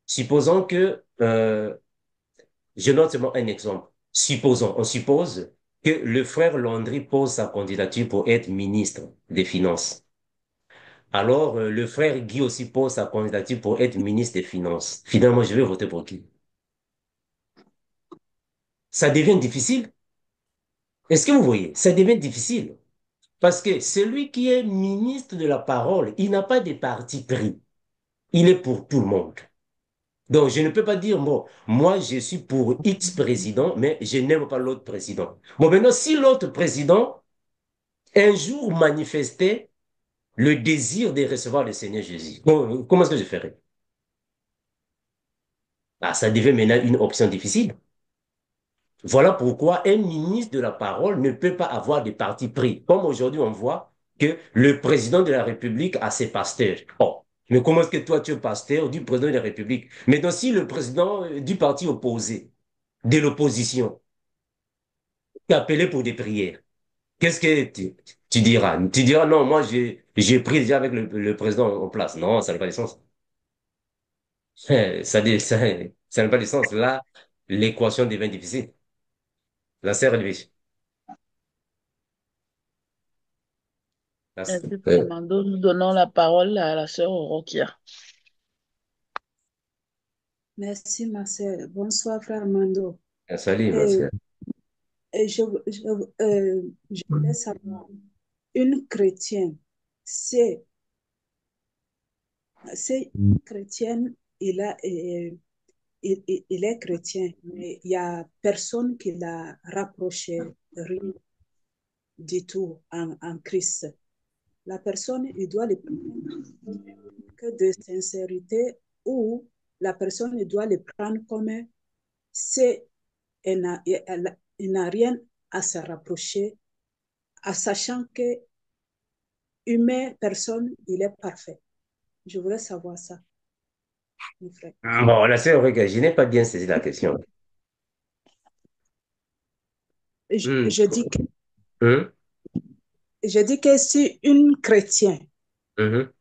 Supposons que, je donne seulement un exemple. On suppose que le frère Landry pose sa candidature pour être ministre des Finances. Alors, le frère Guy aussi pose sa candidature pour être ministre des Finances. Finalement, je vais voter pour qui? Ça devient difficile. Est-ce que vous voyez? Ça devient difficile. Parce que celui qui est ministre de la parole, il n'a pas de parti pris. Il est pour tout le monde. Donc, je ne peux pas dire, bon, moi, je suis pour X président, mais je n'aime pas l'autre président. Bon, maintenant, si l'autre président, un jour, manifestait le désir de recevoir le Seigneur Jésus, bon, comment est-ce que je ferais? Ah, ça devient maintenant une option difficile. Voilà pourquoi un ministre de la parole ne peut pas avoir de parti pris. Comme aujourd'hui, on voit que le président de la République a ses pasteurs. Oh, mais comment est-ce que toi, tu es pasteur du président de la République? Maintenant, si le président du parti opposé, de l'opposition, t'appelait pour des prières, qu'est-ce que tu diras? Tu diras, non, moi, j'ai pris déjà avec le président en place. Non, ça n'a pas de sens. Ça n'a pas de sens. Là, l'équation devient difficile. La sœur Edwige. La- Merci, Frère euh, Mando. Nous donnons la parole à la sœur Orokia. Merci, ma sœur. Bonsoir, frère Mando. Salut, ma Et, sœur. et je voulais savoir, une chrétienne, c'est, c'est une chrétienne, il est chrétien, mais il y a personne qui l'a rapproché, rien du tout en Christ. la personne, il doit le prendre que de sincérité ou la personne, il doit le prendre comme si elle n'a rien à se rapprocher, en sachant que humain, personne, il est parfait. Je voudrais savoir ça, mon frère. Bon, la sœur, regarde, je n'ai pas bien saisi la question. Hmm. Je dis que, Hmm. je dis que si une chrétienne, Mhm.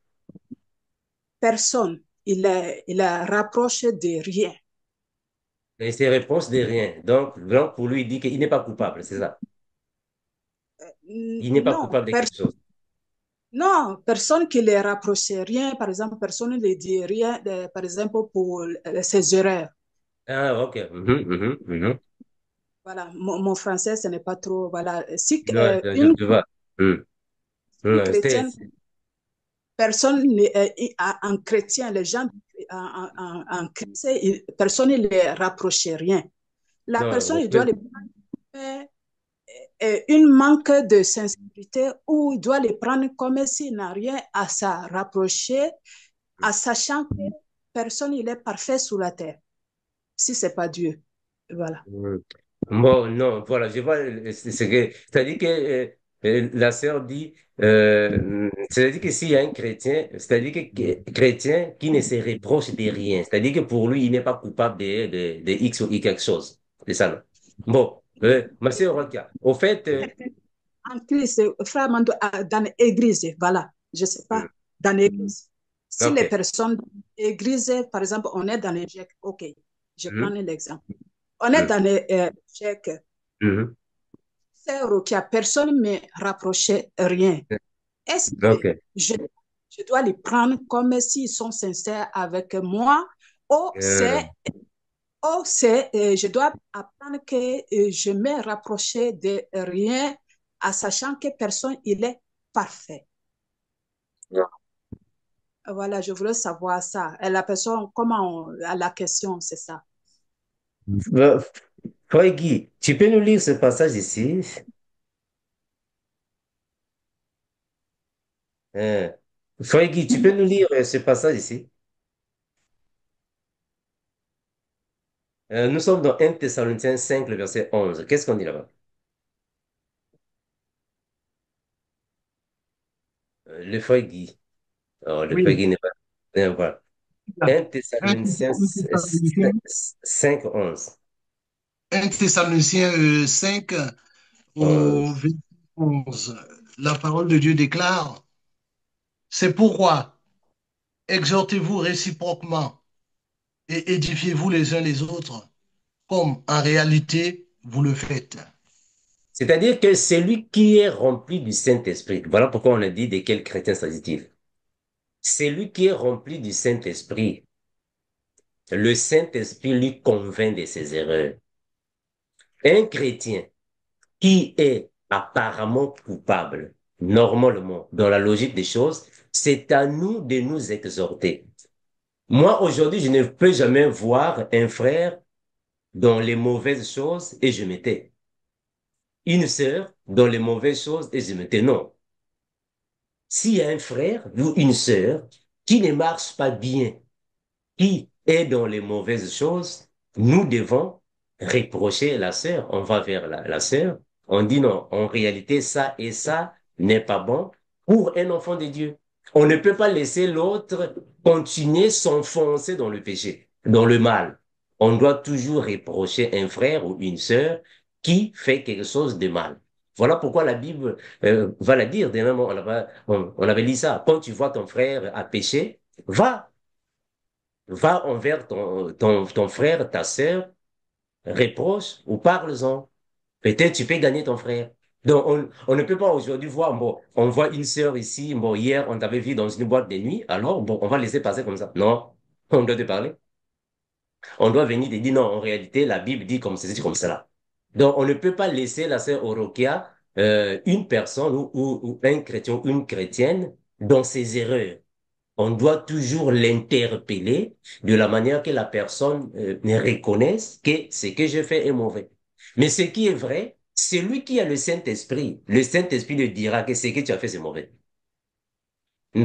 personne, il a rapproché de rien. Et ses réponses de rien. Donc, pour lui, il dit qu'il n'est pas coupable, c'est ça. Il n'est pas Non, coupable de quelque chose. non, personne qui les rapprochait rien, par exemple, personne ne les dit rien, par exemple, pour ses erreurs. Ah, ok. Mhm, mhm, mhm. Voilà, mon français, ce n'est pas trop. Voilà, si Ouais, je vois. Hmm. une Hmm, chrétienne, personne, en chrétien, les gens en chrétien, personne ne les rapprochait rien. La non, personne, il doit les prendre une manque de sincérité ou il doit les prendre comme s'il n'a rien à se rapprocher, en sachant que personne il est parfait sur la terre, si c'est pas Dieu. Voilà. hmm. Bon, non, voilà, je vois, c'est-à-dire que la sœur dit, c'est-à-dire que s'il y a un chrétien, c'est-à-dire que chrétien qui ne se reproche de rien, c'est-à-dire que pour lui, il n'est pas coupable de X ou Y quelque chose. C'est ça, non? Bon, ma sœur Rokia, au fait, En Christ, frère Mando, dans l'église, voilà, je ne sais hmm, pas, dans l'église. Si les ok. personnes, église, par exemple, on est dans l'échec, ok, je prends Hmm, l'exemple. On est hmm, dans l'échec, mhm, c'est ok, personne ne me rapprochait rien. Est-ce que ok. je, je dois les prendre comme s'ils sont sincères avec moi ou Euh, je dois apprendre que je me rapprocher de rien en sachant que personne il est parfait. Voilà, je voulais savoir ça. Et la personne, la question, c'est ça. euh, Frère Guy, tu peux nous lire ce passage ici? Euh, Frère Guy, tu peux nous lire ce passage ici? Nous sommes dans 1 Thessaloniciens 5, le verset 11. Qu'est-ce qu'on dit là-bas? Le frère Guy. Oh, le frère Oui. Guy n'est pas. Voilà. 1 Thessaloniciens 5, 11. 1 Thessaloniciens 5 au 11. verset 11. La parole de Dieu déclare, c'est pourquoi exhortez-vous réciproquement et édifiez-vous les uns les autres, comme en réalité vous le faites. C'est-à-dire que celui qui est rempli du Saint-Esprit, voilà pourquoi on a dit de quel chrétien s'agit-il. Celui qui est rempli du Saint-Esprit, le Saint-Esprit lui convainc de ses erreurs. Un chrétien qui est apparemment coupable, normalement, dans la logique des choses, c'est à nous de nous exhorter. Moi, aujourd'hui, je ne peux jamais voir un frère dans les mauvaises choses et je me tais. Une sœur dans les mauvaises choses et je me tais. Non. S'il y a un frère ou une sœur qui ne marche pas bien, qui est dans les mauvaises choses, nous devons reprocher la sœur. On va vers la sœur. On dit non, en réalité, ça et ça n'est pas bon pour un enfant de Dieu. On ne peut pas laisser l'autre continuer s'enfoncer dans le péché, dans le mal. On doit toujours reprocher un frère ou une sœur qui fait quelque chose de mal. Voilà pourquoi la Bible va la dire. Dernièrement, on avait lu ça. Quand tu vois ton frère à pécher, va envers ton frère, ta sœur, reproche ou parle-en. Peut-être tu peux gagner ton frère. Donc, on ne peut pas aujourd'hui voir, bon, on voit une sœur ici, bon, hier, on t'avait vu dans une boîte de nuit, alors, bon, on va laisser passer comme ça. Non, on doit te parler. On doit venir te dire, non, en réalité, la Bible dit comme ceci, comme cela. Donc, on ne peut pas laisser la sœur Orokia, une personne ou un chrétien ou une chrétienne dans ses erreurs. On doit toujours l'interpeller de la manière que la personne reconnaisse que ce que je fais est mauvais. Mais ce qui est vrai, c'est lui qui a le Saint-Esprit. Le Saint-Esprit lui dira que ce que tu as fait, c'est mauvais.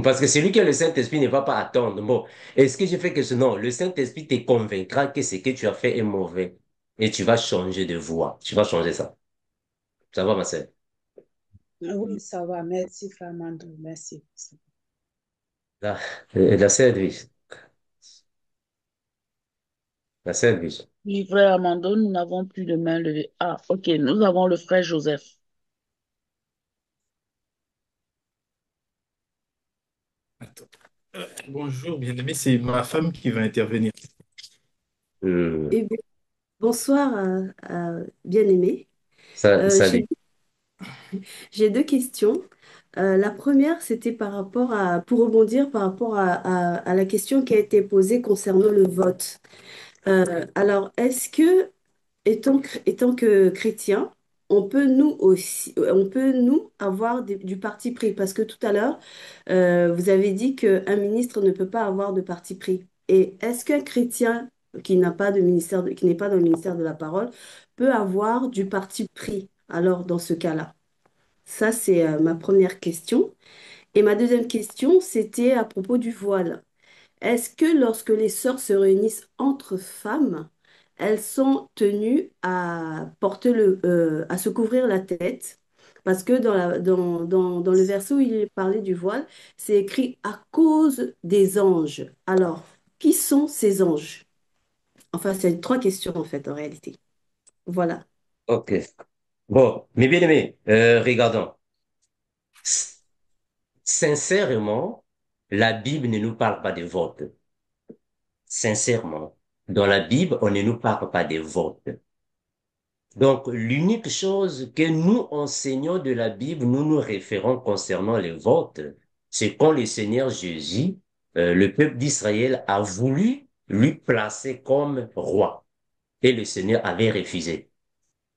Parce que celui qui a le Saint-Esprit ne va pas attendre. Bon, est-ce que je fais que ce non? Le Saint-Esprit te convaincra que ce que tu as fait est mauvais. Et tu vas changer de voie. Tu vas changer ça. Ça va, ma sœur? Oui, ça va. Merci, Frère Mandou. Merci. La, la sœur Edwige. La sœur Edwige. Oui, frère Amando, nous n'avons plus de main levée. Ah, ok, nous avons le frère Joseph. Attends. Bonjour, bien-aimé, c'est ma femme qui va intervenir. Hmm. Eh bien, bonsoir, bien-aimé. J'ai Salut. j'ai deux questions. La première, c'était par rapport pour rebondir par rapport à la question qui a été posée concernant le vote. Alors, est-ce que, étant que chrétien, on peut nous avoir du parti pris? Parce que tout à l'heure, vous avez dit qu'un ministre ne peut pas avoir de parti pris. Et est-ce qu'un chrétien qui n'a pas de ministère, qui n'est pas dans le ministère de la parole peut avoir du parti pris? Alors, dans ce cas-là, ça, c'est ma première question. Et ma deuxième question, c'était à propos du voile. Est-ce que lorsque les sœurs se réunissent entre femmes, elles sont tenues à porter à se couvrir la tête? Parce que dans le verset où il est parlé du voile, c'est écrit à cause des anges. Alors, qui sont ces anges? Enfin, c'est trois questions en fait, en réalité. Voilà. OK. Bon, mes bien-aimés, regardons. S- Sincèrement, la Bible ne nous parle pas de vote. Sincèrement, dans la Bible, on ne nous parle pas de vote. Donc, l'unique chose que nous enseignons de la Bible, nous nous référons concernant les votes, c'est quand le Seigneur Jésus, le peuple d'Israël a voulu lui placer comme roi et le Seigneur avait refusé.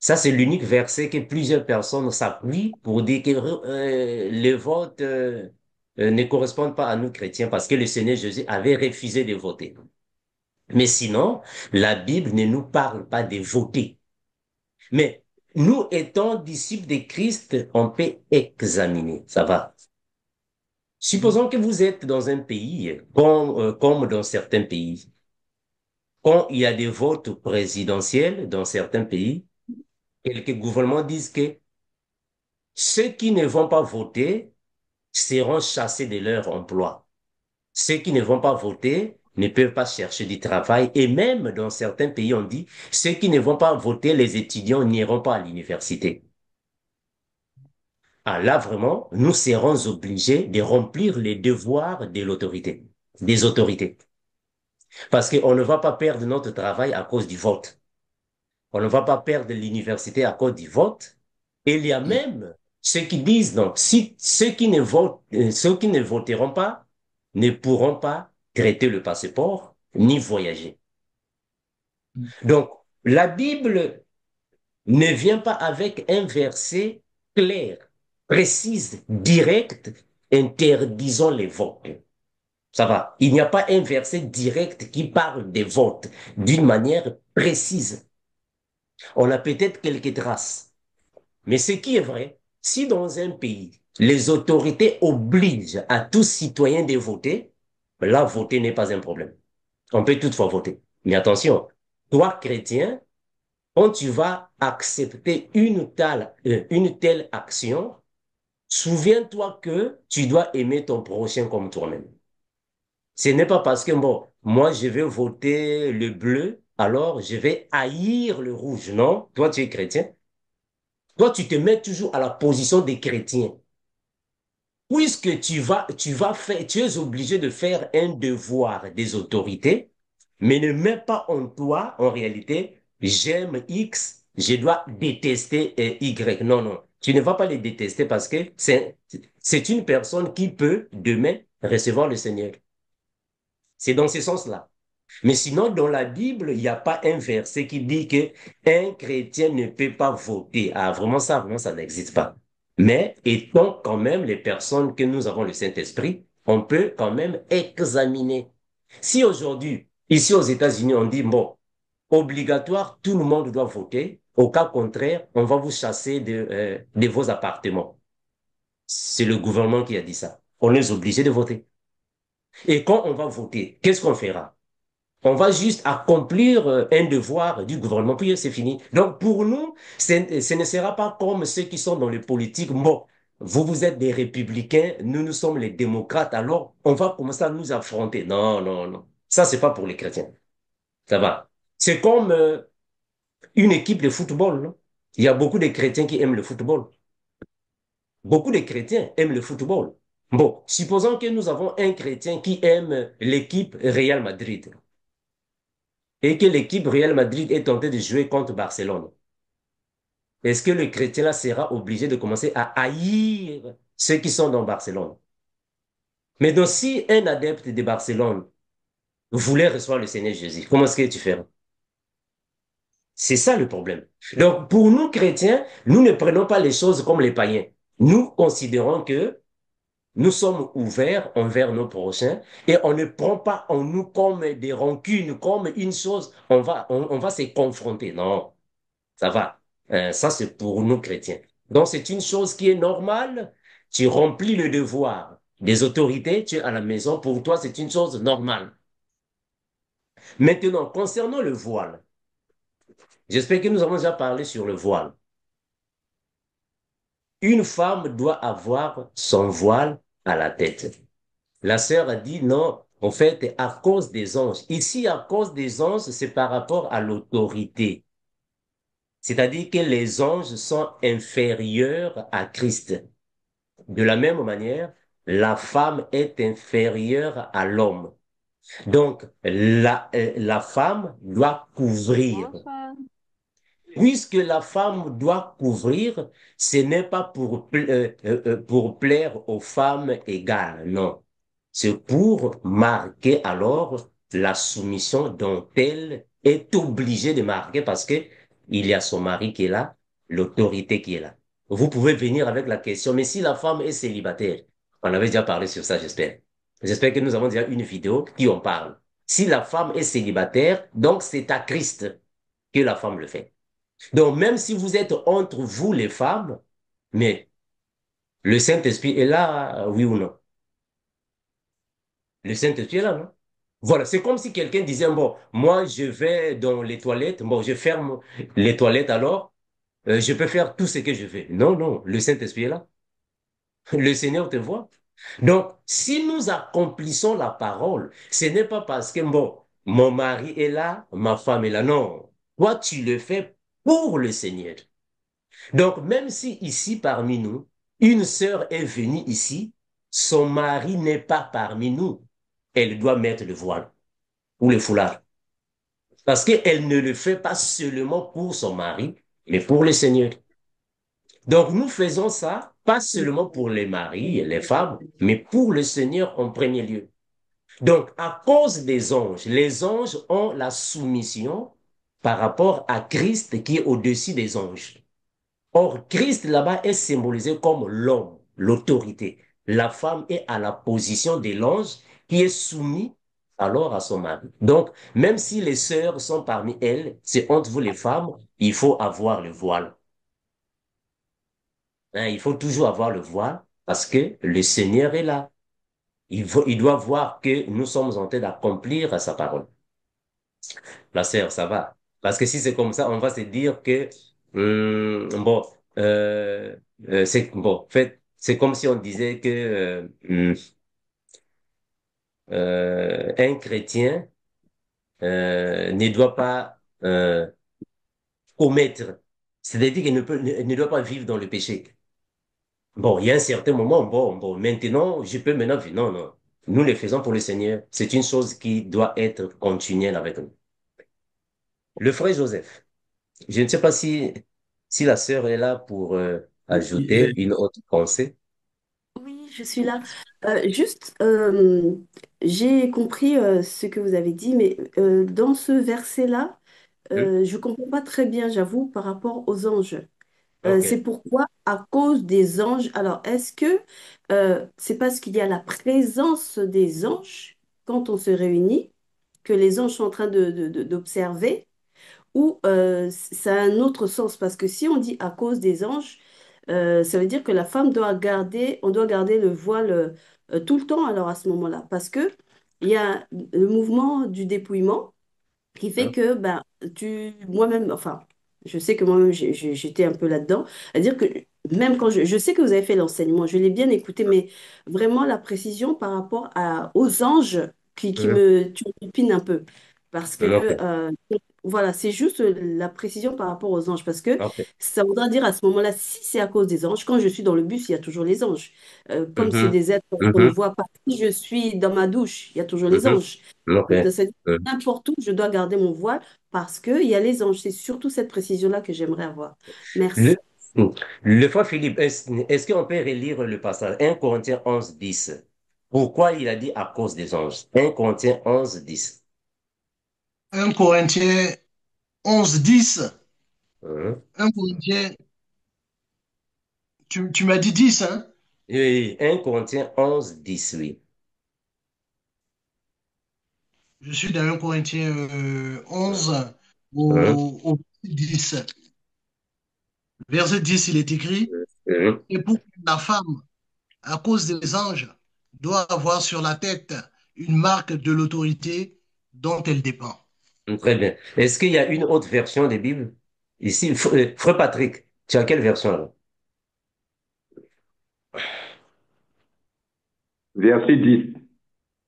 Ça, c'est l'unique verset que plusieurs personnes s'appuient pour dire que les votes ne correspondent pas à nous chrétiens parce que le Seigneur Jésus avait refusé de voter. Mais sinon, la Bible ne nous parle pas de voter. Mais nous étant disciples de Christ, on peut examiner. Ça va. Supposons que vous êtes dans un pays, comme dans certains pays. Quand il y a des votes présidentiels dans certains pays, quelques gouvernements disent que ceux qui ne vont pas voter seront chassés de leur emploi. Ceux qui ne vont pas voter ne peuvent pas chercher du travail. Et même dans certains pays, on dit, ceux qui ne vont pas voter, les étudiants n'iront pas à l'université. Ah, là, vraiment, nous serons obligés de remplir les devoirs de l'autorité, des autorités. Parce qu'on ne va pas perdre notre travail à cause du vote. On ne va pas perdre l'université à cause du vote. Et il y a même ceux qui disent, donc, si ceux qui ne votent, ceux qui ne voteront pas ne pourront pas traiter le passeport ni voyager. Donc, la Bible ne vient pas avec un verset clair, précis, direct, interdisant les votes. Ça va. Il n'y a pas un verset direct qui parle des votes d'une manière précise. On a peut-être quelques traces. Mais ce qui est vrai, si dans un pays, les autorités obligent à tout citoyen de voter, là, voter n'est pas un problème. On peut toutefois voter. Mais attention, toi, chrétien, quand tu vas accepter une telle action, souviens-toi que tu dois aimer ton prochain comme toi-même. Ce n'est pas parce que, bon, moi, je vais voter le bleu, alors je vais haïr le rouge. Non, toi, tu es chrétien. Toi, tu te mets toujours à la position des chrétiens. Puisque tu vas faire, tu es obligé de faire un devoir des autorités, mais ne mets pas en toi, en réalité, j'aime X, je dois détester Y. Non, non. Tu ne vas pas les détester parce que c'est une personne qui peut demain recevoir le Seigneur. C'est dans ce sens-là. Mais sinon, dans la Bible, il n'y a pas un verset qui dit que un chrétien ne peut pas voter. Ah, vraiment, ça n'existe pas. Mais étant quand même les personnes que nous avons le Saint-Esprit, on peut quand même examiner. Si aujourd'hui, ici aux États-Unis, on dit, bon, obligatoire, tout le monde doit voter. Au cas contraire, on va vous chasser de vos appartements. C'est le gouvernement qui a dit ça. on est obligé de voter. Et quand on va voter, qu'est-ce qu'on fera? On va juste accomplir un devoir du gouvernement, puis c'est fini. Donc, pour nous, ce ne sera pas comme ceux qui sont dans les politiques. Bon, vous êtes des républicains, nous sommes les démocrates, alors on va commencer à nous affronter. Non, non, non. Ça, c'est pas pour les chrétiens. Ça va. C'est comme une équipe de football, non? Il y a beaucoup de chrétiens qui aiment le football. Beaucoup de chrétiens aiment le football. Bon, supposons que nous avons un chrétien qui aime l'équipe Real Madrid et que l'équipe Real Madrid est tentée de jouer contre Barcelone. Est-ce que le chrétien là sera obligé de commencer à haïr ceux qui sont dans Barcelone? Mais donc, si un adepte de Barcelone voulait recevoir le Seigneur Jésus, comment est-ce que tu feras? C'est ça le problème. Donc, pour nous chrétiens, nous ne prenons pas les choses comme les païens. Nous considérons que nous sommes ouverts envers nos prochains et on ne prend pas en nous comme des rancunes, comme une chose, on va se confronter. Non, ça va. Ça, c'est pour nous chrétiens. Donc, c'est une chose qui est normale. Tu remplis le devoir des autorités, tu es à la maison. Pour toi, c'est une chose normale. Maintenant, concernant le voile, j'espère que nous avons déjà parlé sur le voile. Une femme doit avoir son voile à la tête. La sœur a dit non, en fait, à cause des anges. Ici, à cause des anges, c'est par rapport à l'autorité. C'est-à-dire que les anges sont inférieurs à Christ. De la même manière, la femme est inférieure à l'homme. Donc, la femme doit couvrir. Bonsoir. Puisque la femme doit couvrir, ce n'est pas pour plaire aux femmes égales, non. C'est pour marquer alors la soumission dont elle est obligée de marquer parce que il y a son mari qui est là, l'autorité qui est là. Vous pouvez venir avec la question, mais si la femme est célibataire, on avait déjà parlé sur ça, j'espère. J'espère que nous avons déjà une vidéo qui en parle. Si la femme est célibataire, donc c'est à Christ que la femme le fait. Donc, même si vous êtes entre vous, les femmes, mais le Saint-Esprit est là, oui ou non? Le Saint-Esprit est là, non? Voilà, c'est comme si quelqu'un disait, bon, moi, je vais dans les toilettes, bon, je ferme les toilettes alors, je peux faire tout ce que je veux. Non, non, le Saint-Esprit est là. Le Seigneur te voit. Donc, si nous accomplissons la parole, ce n'est pas parce que, bon, mon mari est là, ma femme est là. Non, toi, tu le fais pour le Seigneur. Donc, même si ici parmi nous, une sœur est venue ici, son mari n'est pas parmi nous, elle doit mettre le voile ou le foulard. Parce qu'elle ne le fait pas seulement pour son mari, mais pour le Seigneur. Donc, nous faisons ça, pas seulement pour les maris et les femmes, mais pour le Seigneur en premier lieu. Donc, à cause des anges, les anges ont la soumission par rapport à Christ qui est au-dessus des anges. Or, Christ là-bas est symbolisé comme l'homme, l'autorité. La femme est à la position de l'ange qui est soumis alors à son mari. Donc, même si les sœurs sont parmi elles, c'est entre vous les femmes, il faut avoir le voile. Hein, il faut toujours avoir le voile parce que le Seigneur est là. Il doit voir que nous sommes en train d'accomplir sa parole. La sœur, ça va. Parce que si c'est comme ça, on va se dire que, bon, c'est bon. En fait, c'est comme si on disait que un chrétien ne doit pas commettre, c'est-à-dire qu'il ne doit pas vivre dans le péché. Bon, il y a un certain moment, bon, maintenant, je peux maintenant vivre. Non, non. Nous le faisons pour le Seigneur. C'est une chose qui doit être continuelle avec nous. Le frère Joseph. Je ne sais pas si la sœur est là pour Oui, ajouter une autre pensée. Oui, je suis là. Juste, j'ai compris ce que vous avez dit, mais dans ce verset-là, Hmm? je ne comprends pas très bien, j'avoue, par rapport aux anges. C'est OK. pourquoi, à cause des anges, alors est-ce que c'est parce qu'il y a la présence des anges quand on se réunit, que les anges sont en train d'observer, ou ça a un autre sens? Parce que si on dit à cause des anges, ça veut dire que la femme doit garder, on doit garder le voile tout le temps alors à ce moment-là, parce que il y a le mouvement du dépouillement qui fait Hein? que ben, moi-même, enfin, je sais que moi-même j'étais un peu là-dedans, c'est-à-dire que même quand je sais que vous avez fait l'enseignement, je l'ai bien écouté, mais vraiment la précision par rapport aux anges qui Hein? me turlupine un peu, parce que Ok. voilà, c'est juste la précision par rapport aux anges, parce que Ok. ça voudra dire à ce moment-là, si c'est à cause des anges, quand je suis dans le bus, il y a toujours les anges. Comme c'est Mhm. des êtres qu'on ne Mhm. voit pas, si je suis dans ma douche, il y a toujours les Mhm. anges. Ok. C'est Mhm. n'importe où, je dois garder mon voile parce qu'il y a les anges. C'est surtout cette précision-là que j'aimerais avoir. Le, Merci. le frère Philippe, est-ce qu'on peut relire le passage 1 Corinthiens 11, 10. Pourquoi il a dit à cause des anges? 1 Corinthiens 11, 10. 1 Corinthiens 11, 10. Hein? 1 Corinthiens, tu m'as dit 10, hein? Oui, 1 Corinthiens 11, 10, oui. Je suis dans 1 Corinthiens Hein? 11 Hein? au 10. Verset 10, il est écrit, Hein? et pour la femme, à cause des anges, doit avoir sur la tête une marque de l'autorité dont elle dépend. Très bien. Est-ce qu'il y a une autre version des Bibles? Ici, frère Patrick, tu as quelle version là? Verset 10.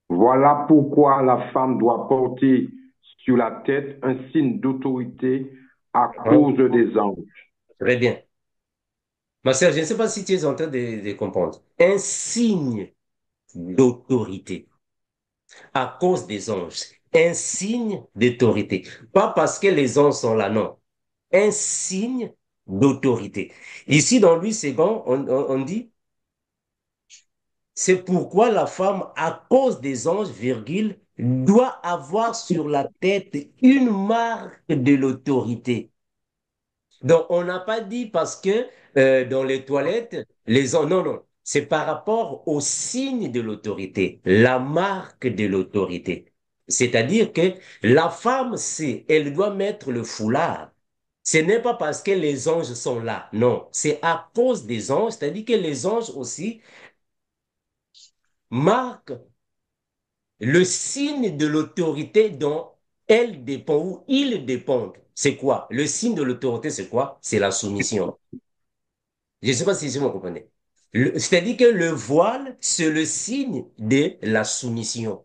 Voilà pourquoi la femme doit porter sur la tête un signe d'autorité à Hein? cause des anges. Très bien. Ma sœur, je ne sais pas si tu es en train de comprendre. Un signe d'autorité à cause des anges. Un signe d'autorité. Pas parce que les anges sont là, non. Un signe d'autorité. Ici, dans Louis II, on dit, c'est pourquoi la femme, à cause des anges, virgule, doit avoir sur la tête une marque de l'autorité. Donc, on n'a pas dit parce que dans les toilettes, les anges, non, non, c'est par rapport au signe de l'autorité, la marque de l'autorité. C'est-à-dire que la femme, elle doit mettre le foulard. Ce n'est pas parce que les anges sont là, non, c'est à cause des anges, c'est-à-dire que les anges aussi marquent le signe de l'autorité dont elle dépend ou ils dépendent. C'est quoi? Le signe de l'autorité, c'est quoi? C'est la soumission. Je ne sais pas si vous comprenez. C'est-à-dire que le voile, c'est le signe de la soumission.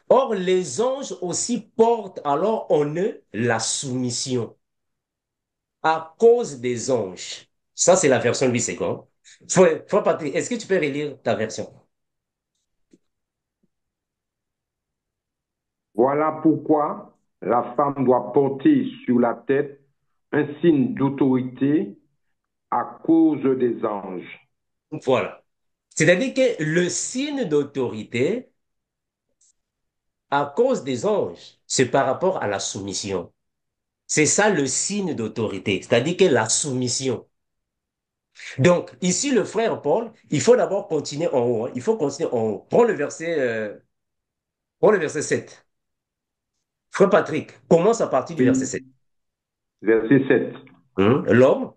Or, les anges aussi portent alors en eux la soumission à cause des anges. Ça, c'est la version Louis II. Frère Patrick, est-ce que tu peux relire ta version? Voilà pourquoi la femme doit porter sur la tête un signe d'autorité à cause des anges. Voilà. C'est-à-dire que le signe d'autorité, à cause des anges, c'est par rapport à la soumission. C'est ça le signe d'autorité, c'est-à-dire que la soumission. Donc, ici, le frère Paul, il faut d'abord continuer en haut, hein. Il faut continuer en haut. Prends le verset 7. Frère Patrick, commence à partir du verset Oui, 7. verset 7. L'homme,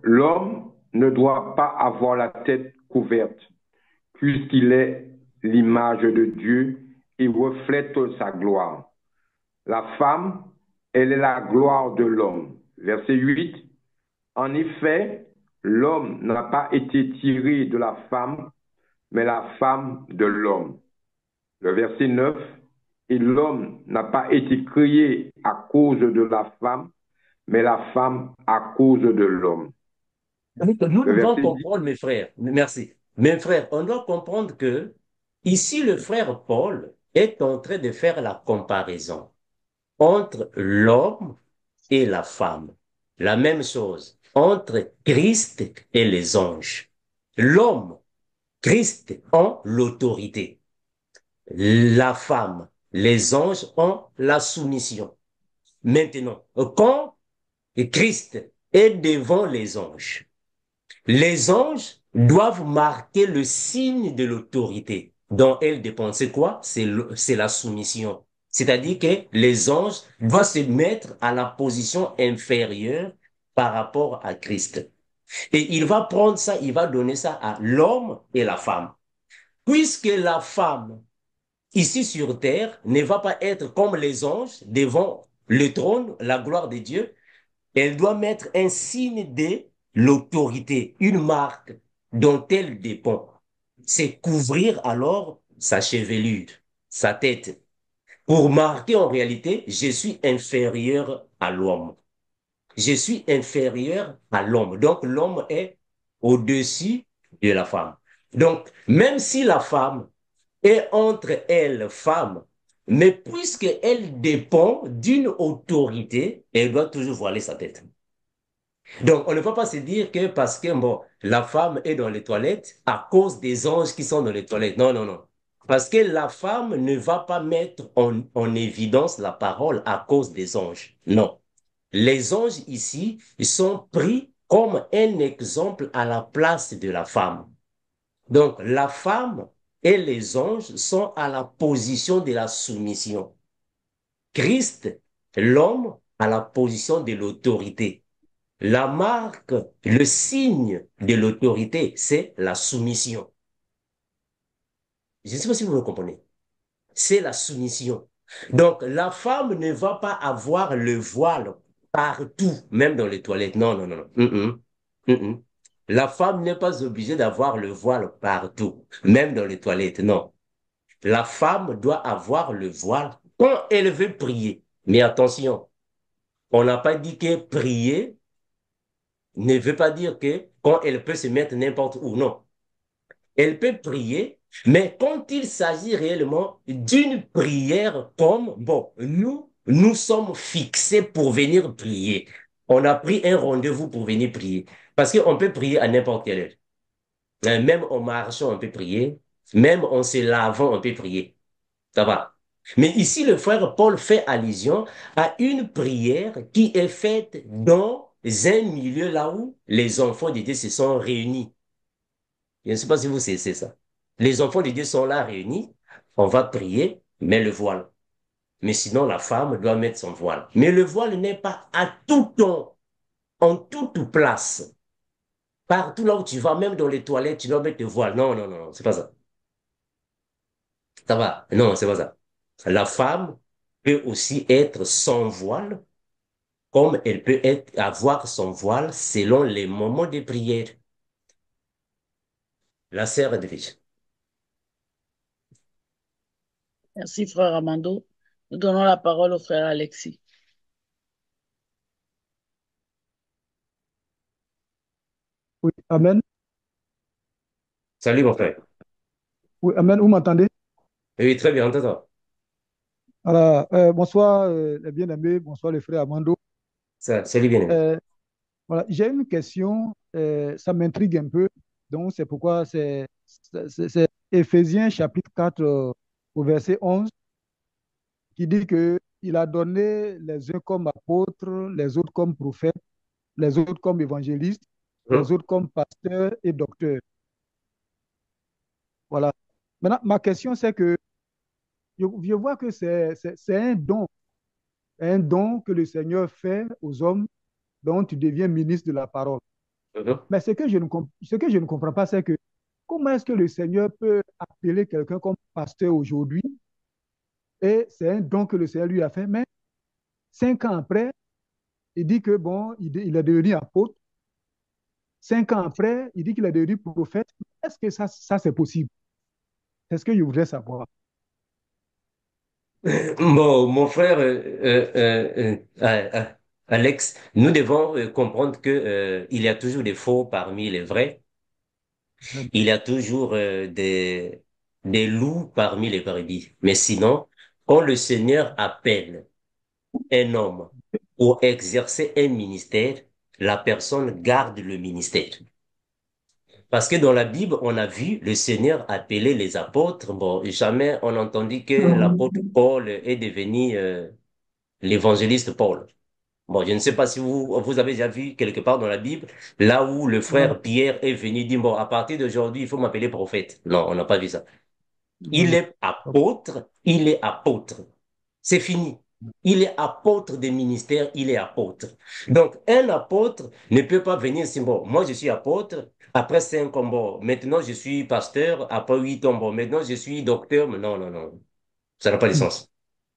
L'homme ne doit pas avoir la tête couverte, puisqu'il est l'image de Dieu et reflète sa gloire. La femme, elle est la gloire de l'homme. Verset 8. En effet, l'homme n'a pas été tiré de la femme, mais la femme de l'homme. Le verset 9. Et l'homme n'a pas été créé à cause de la femme, mais la femme à cause de l'homme. nous Le devons verset 10. comprendre, mes frères. Merci. Mes frères, on doit comprendre que ici, le frère Paul est en train de faire la comparaison entre l'homme et la femme. La même chose entre Christ et les anges. L'homme, Christ ont l'autorité. La femme, les anges ont la soumission. Maintenant, quand Christ est devant les anges doivent marquer le signe de l'autorité dont elles dépendent. C'est quoi? C'est la soumission. C'est-à-dire que les anges doivent se mettre à la position inférieure par rapport à Christ. Et il va prendre ça, il va donner ça à l'homme et la femme. puisque la femme, ici sur terre, ne va pas être comme les anges devant le trône, la gloire de Dieu, elle doit mettre un signe de l'autorité, une marque dont elle dépend. C'est couvrir alors sa chevelure, sa tête, pour marquer en réalité, je suis inférieur à l'homme. Je suis inférieur à l'homme. Donc l'homme est au-dessus de la femme. Donc même si la femme est entre elles femmes, mais puisqu'elle dépend d'une autorité, elle doit toujours voiler sa tête. Donc, on ne peut pas se dire que parce que bon, la femme est dans les toilettes à cause des anges qui sont dans les toilettes. Non, non, non. Parce que la femme ne va pas mettre en évidence la parole à cause des anges. Non. Les anges ici sont pris comme un exemple à la place de la femme. Donc, la femme et les anges sont à la position de la soumission. Christ, l'homme, à la position de l'autorité. La marque, le signe de l'autorité, c'est la soumission. Je ne sais pas si vous me comprenez. C'est la soumission. Donc, la femme ne va pas avoir le voile partout, même dans les toilettes. Non, non, non, non. La femme n'est pas obligée d'avoir le voile partout, même dans les toilettes. Non. La femme doit avoir le voile quand elle veut prier. Mais attention, on n'a pas dit que prier ne veut pas dire que quand elle peut se mettre n'importe où, non. Elle peut prier, mais quand il s'agit réellement d'une prière comme, bon, nous sommes fixés pour venir prier. On a pris un rendez-vous pour venir prier. Parce qu'on peut prier à n'importe quelle heure. Même en marchant, on peut prier. Même en se lavant, on peut prier. Ça va. Mais ici, le frère Paul fait allusion à une prière qui est faite dans un milieu là où les enfants de Dieu se sont réunis. Je ne sais pas si vous savez ça. Les enfants de Dieu sont là réunis, on va prier, mais le voile. Mais sinon, la femme doit mettre son voile. Mais le voile n'est pas à tout temps, en toute place. Partout là où tu vas, même dans les toilettes, tu dois mettre le voile. Non, non, non, c'est pas ça. Ça va? Non, c'est pas ça. La femme peut aussi être sans voile, comme elle peut avoir son voile selon les moments de prière. La sœur Edwige. Merci, frère Amando. Nous donnons la parole au frère Alexis. Oui, Amen. Salut mon frère. Oui, Amen. Vous m'entendez? Oui, très bien, t'entends. Alors, bonsoir, les bien-aimés. Bonsoir, les frères Amando. Salut bien. Euh, voilà, j'ai une question. Ça m'intrigue un peu. Donc, c'est pourquoi c'est Éphésiens chapitre 4 au verset 11 qui dit que il a donné les uns comme apôtres, les autres comme prophètes, les autres comme évangélistes, les autres comme pasteurs et docteurs. Voilà. Maintenant, ma question, c'est que je vois que c'est un don que le Seigneur fait aux hommes dont tu deviens ministre de la parole. Mais ce que je ne comprends pas, c'est que comment est-ce que le Seigneur peut appeler quelqu'un comme pasteur aujourd'hui et c'est un don que le Seigneur lui a fait, mais 5 ans après, il dit que bon, il est devenu apôtre. 5 ans après, il dit qu'il est devenu prophète. Est-ce que ça c'est possible? C'est ce que je voudrais savoir. Bon, mon frère Alex, nous devons comprendre que il y a toujours des faux parmi les vrais. Il y a toujours des loups parmi les brebis. Mais sinon, quand le Seigneur appelle un homme pour exercer un ministère, la personne garde le ministère. Parce que dans la Bible, on a vu le Seigneur appeler les apôtres. Bon, jamais on a entendu que l'apôtre Paul est devenu l'évangéliste Paul. Bon, je ne sais pas si vous avez déjà vu quelque part dans la Bible, là où le Non, frère Pierre est venu dire, bon, à partir d'aujourd'hui, il faut m'appeler prophète. Non, on n'a pas vu ça. non, Il non. est apôtre, il est apôtre. C'est fini. Il est apôtre des ministères, il est apôtre. Donc, un apôtre ne peut pas venir si, bon, moi je suis apôtre, après 5 ans, bon, maintenant je suis pasteur, après 8 ans, bon, maintenant je suis docteur. Non, non, non, ça n'a pas de sens.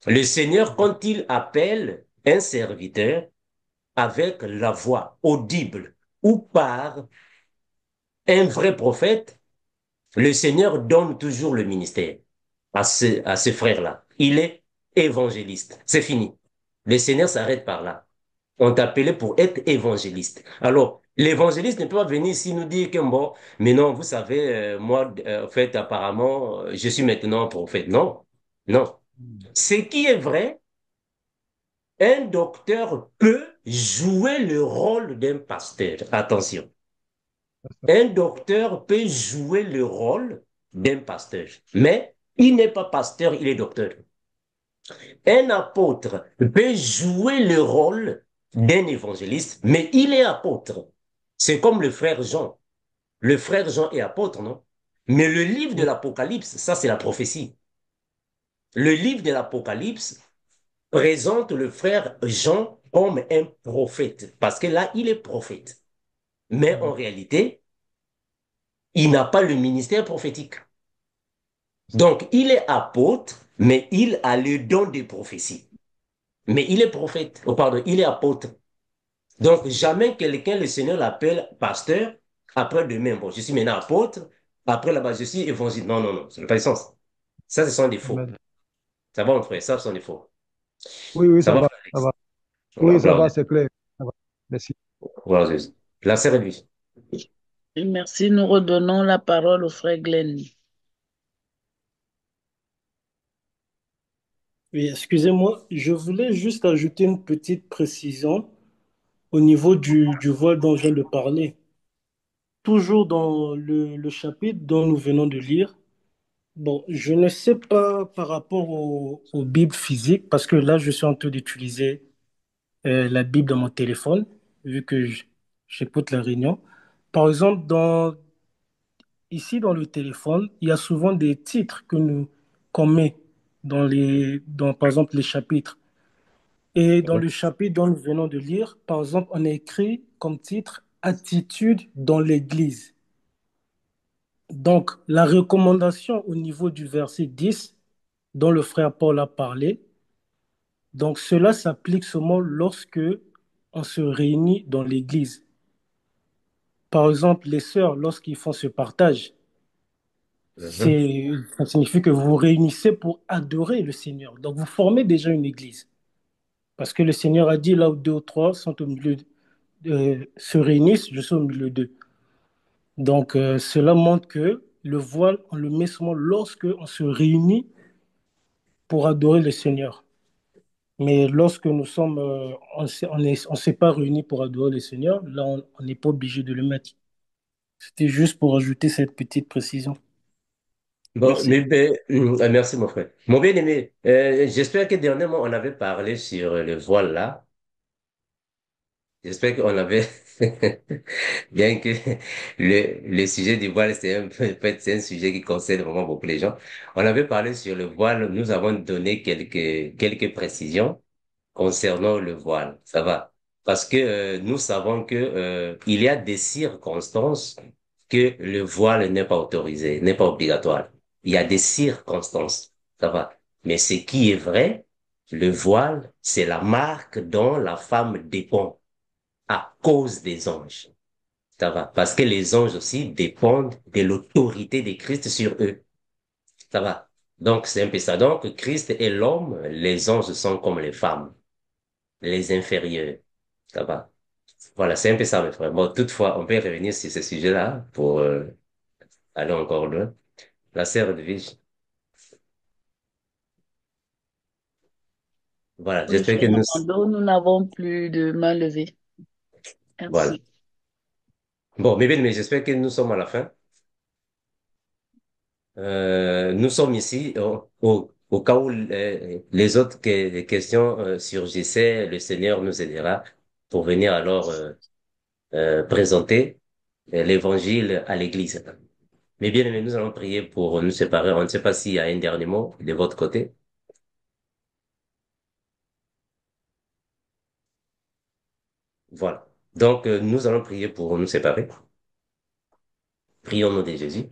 Le Seigneur, quand il appelle un serviteur avec la voix audible ou par un vrai prophète, le Seigneur donne toujours le ministère à ce frère-là. Il est évangéliste. C'est fini. Le Seigneur s'arrête par là. On t'appelait pour être évangéliste. Alors, l'évangéliste ne peut pas venir ici nous dire que, bon, mais non, vous savez, moi, en fait, apparemment, je suis maintenant prophète. Non, non. Ce qui est vrai, un docteur peut jouer le rôle d'un pasteur. Attention. Un docteur peut jouer le rôle d'un pasteur, mais il n'est pas pasteur, il est docteur. Un apôtre peut jouer le rôle d'un évangéliste, mais il est apôtre. C'est comme le frère Jean. Le frère Jean est apôtre, non? Mais le livre de l'Apocalypse, ça c'est la prophétie. Le livre de l'Apocalypse présente le frère Jean comme un prophète, parce que là, il est prophète. Mais en réalité, il n'a pas le ministère prophétique. Donc, il est apôtre, mais il a le don de prophétie. Mais il est prophète, oh pardon, il est apôtre. Donc, jamais quelqu'un, le Seigneur l'appelle pasteur, après demain, bon, je suis maintenant apôtre, après là-bas, je suis évangile. Non, non, non, ça n'a pas de sens. Ça, ce sont des faux. Amen. Ça va, mon frère, ça, ce sont des faux. Oui, oui, Ça ça va, va, frère ça Alex? va. Voilà, Oui, ça gloire à va, Dieu. c'est clair. Ça va. Merci. Gloire à Dieu. La sœur Edwige. Et merci, nous redonnons la parole au frère Glenn. Oui, excusez-moi, je voulais juste ajouter une petite précision au niveau du voile dont je viens de parler. Toujours dans le chapitre dont nous venons de lire, bon, je ne sais pas par rapport aux Bibles physiques, parce que là, je suis en train d'utiliser la Bible dans mon téléphone, vu que j'écoute la réunion. Par exemple, ici dans le téléphone, il y a souvent des titres qu'on met par exemple, les chapitres. Et dans le chapitre dont nous venons de lire, par exemple, on a écrit comme titre Attitude dans l'Église. Donc, la recommandation au niveau du verset 10, dont le frère Paul a parlé, donc cela s'applique seulement lorsque on se réunit dans l'Église. Par exemple, les sœurs, lorsqu'ils font ce partage, Mhm. ça signifie que vous vous réunissez pour adorer le Seigneur. Donc, vous formez déjà une Église. Parce que le Seigneur a dit, là où deux ou trois sont au milieu, se réunissent, je suis au milieu d'eux. Donc, cela montre que le voile, on le met seulement lorsque on se réunit pour adorer le Seigneur. Mais lorsque nous sommes, on s'est pas réunis pour adorer le Seigneur, là, on n'est pas obligé de le mettre. C'était juste pour ajouter cette petite précision. Bon, Merci. merci, mon frère. Mon bien-aimé, j'espère que dernièrement, on avait parlé sur le voile là. J'espère qu'on avait, bien que le sujet du voile, c'est un peu, en fait, c'est un sujet qui concerne vraiment beaucoup les gens. On avait parlé sur le voile, nous avons donné quelques précisions concernant le voile. Ça va. Parce que nous savons que il y a des circonstances que le voile n'est pas autorisé, n'est pas obligatoire. Il y a des circonstances. Ça va. Mais ce qui est vrai, le voile, c'est la marque dont la femme dépend à cause des anges. Ça va. Parce que les anges aussi dépendent de l'autorité de Christ sur eux. Ça va. Donc, c'est un peu ça. Donc, Christ est l'homme, les anges sont comme les femmes, les inférieurs. Ça va. Voilà, c'est un peu ça, mes frères. Bon, toutefois, on peut revenir sur ce sujet-là pour aller encore loin. La sœur de Vige. Voilà, Oui, j'espère que frère nous... Amando, nous n'avons plus de main levée. Voilà. Merci. Bon, mais j'espère que nous sommes à la fin. Nous sommes ici au cas où les autres questions surgissaient, le Seigneur nous aidera pour venir alors présenter l'évangile à l'Église. Mais bien aimé, nous allons prier pour nous séparer. On ne sait pas s'il y a un dernier mot de votre côté. Voilà. Donc, nous allons prier pour nous séparer. Prions au nom de Jésus.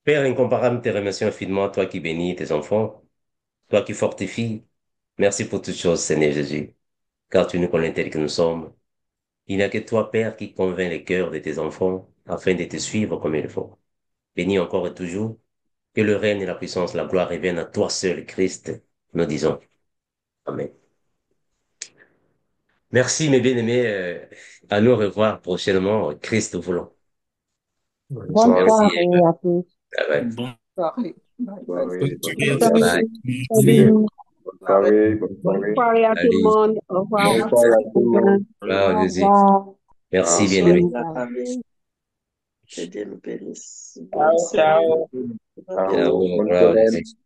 Père incomparable, te remercions infiniment, toi qui bénis tes enfants, toi qui fortifies. Merci pour toutes choses, Seigneur Jésus, car tu nous connais tels que nous sommes. Il n'y a que toi, Père, qui convainc les cœurs de tes enfants afin de te suivre comme il faut. Bénis encore et toujours, que le règne et la puissance, la gloire reviennent à toi seul, Christ. Nous disons Amen. Merci, mes bien-aimés. À nous revoir prochainement, Christ voulant. Bonne Merci. soirée à tous. Bye bye. Bon, Soirée. Bye. bonne Soirée, bonne soirée à Bonne tous. soirée. Bye. soirée. Merci. Salut. Bonne soirée, bonne Bonne soirée. soirée à tout le Salut. monde. Au revoir. Bonne soirée à tout le monde. Ciao, Au Jésus. revoir. Merci, Ciao. bien-aimés. Bonne famille. Que Dieu nous bénisse. Bonne Ciao, semaine. ciao. Ciao, Ciao. Bonne ciao, semaine. Jésus.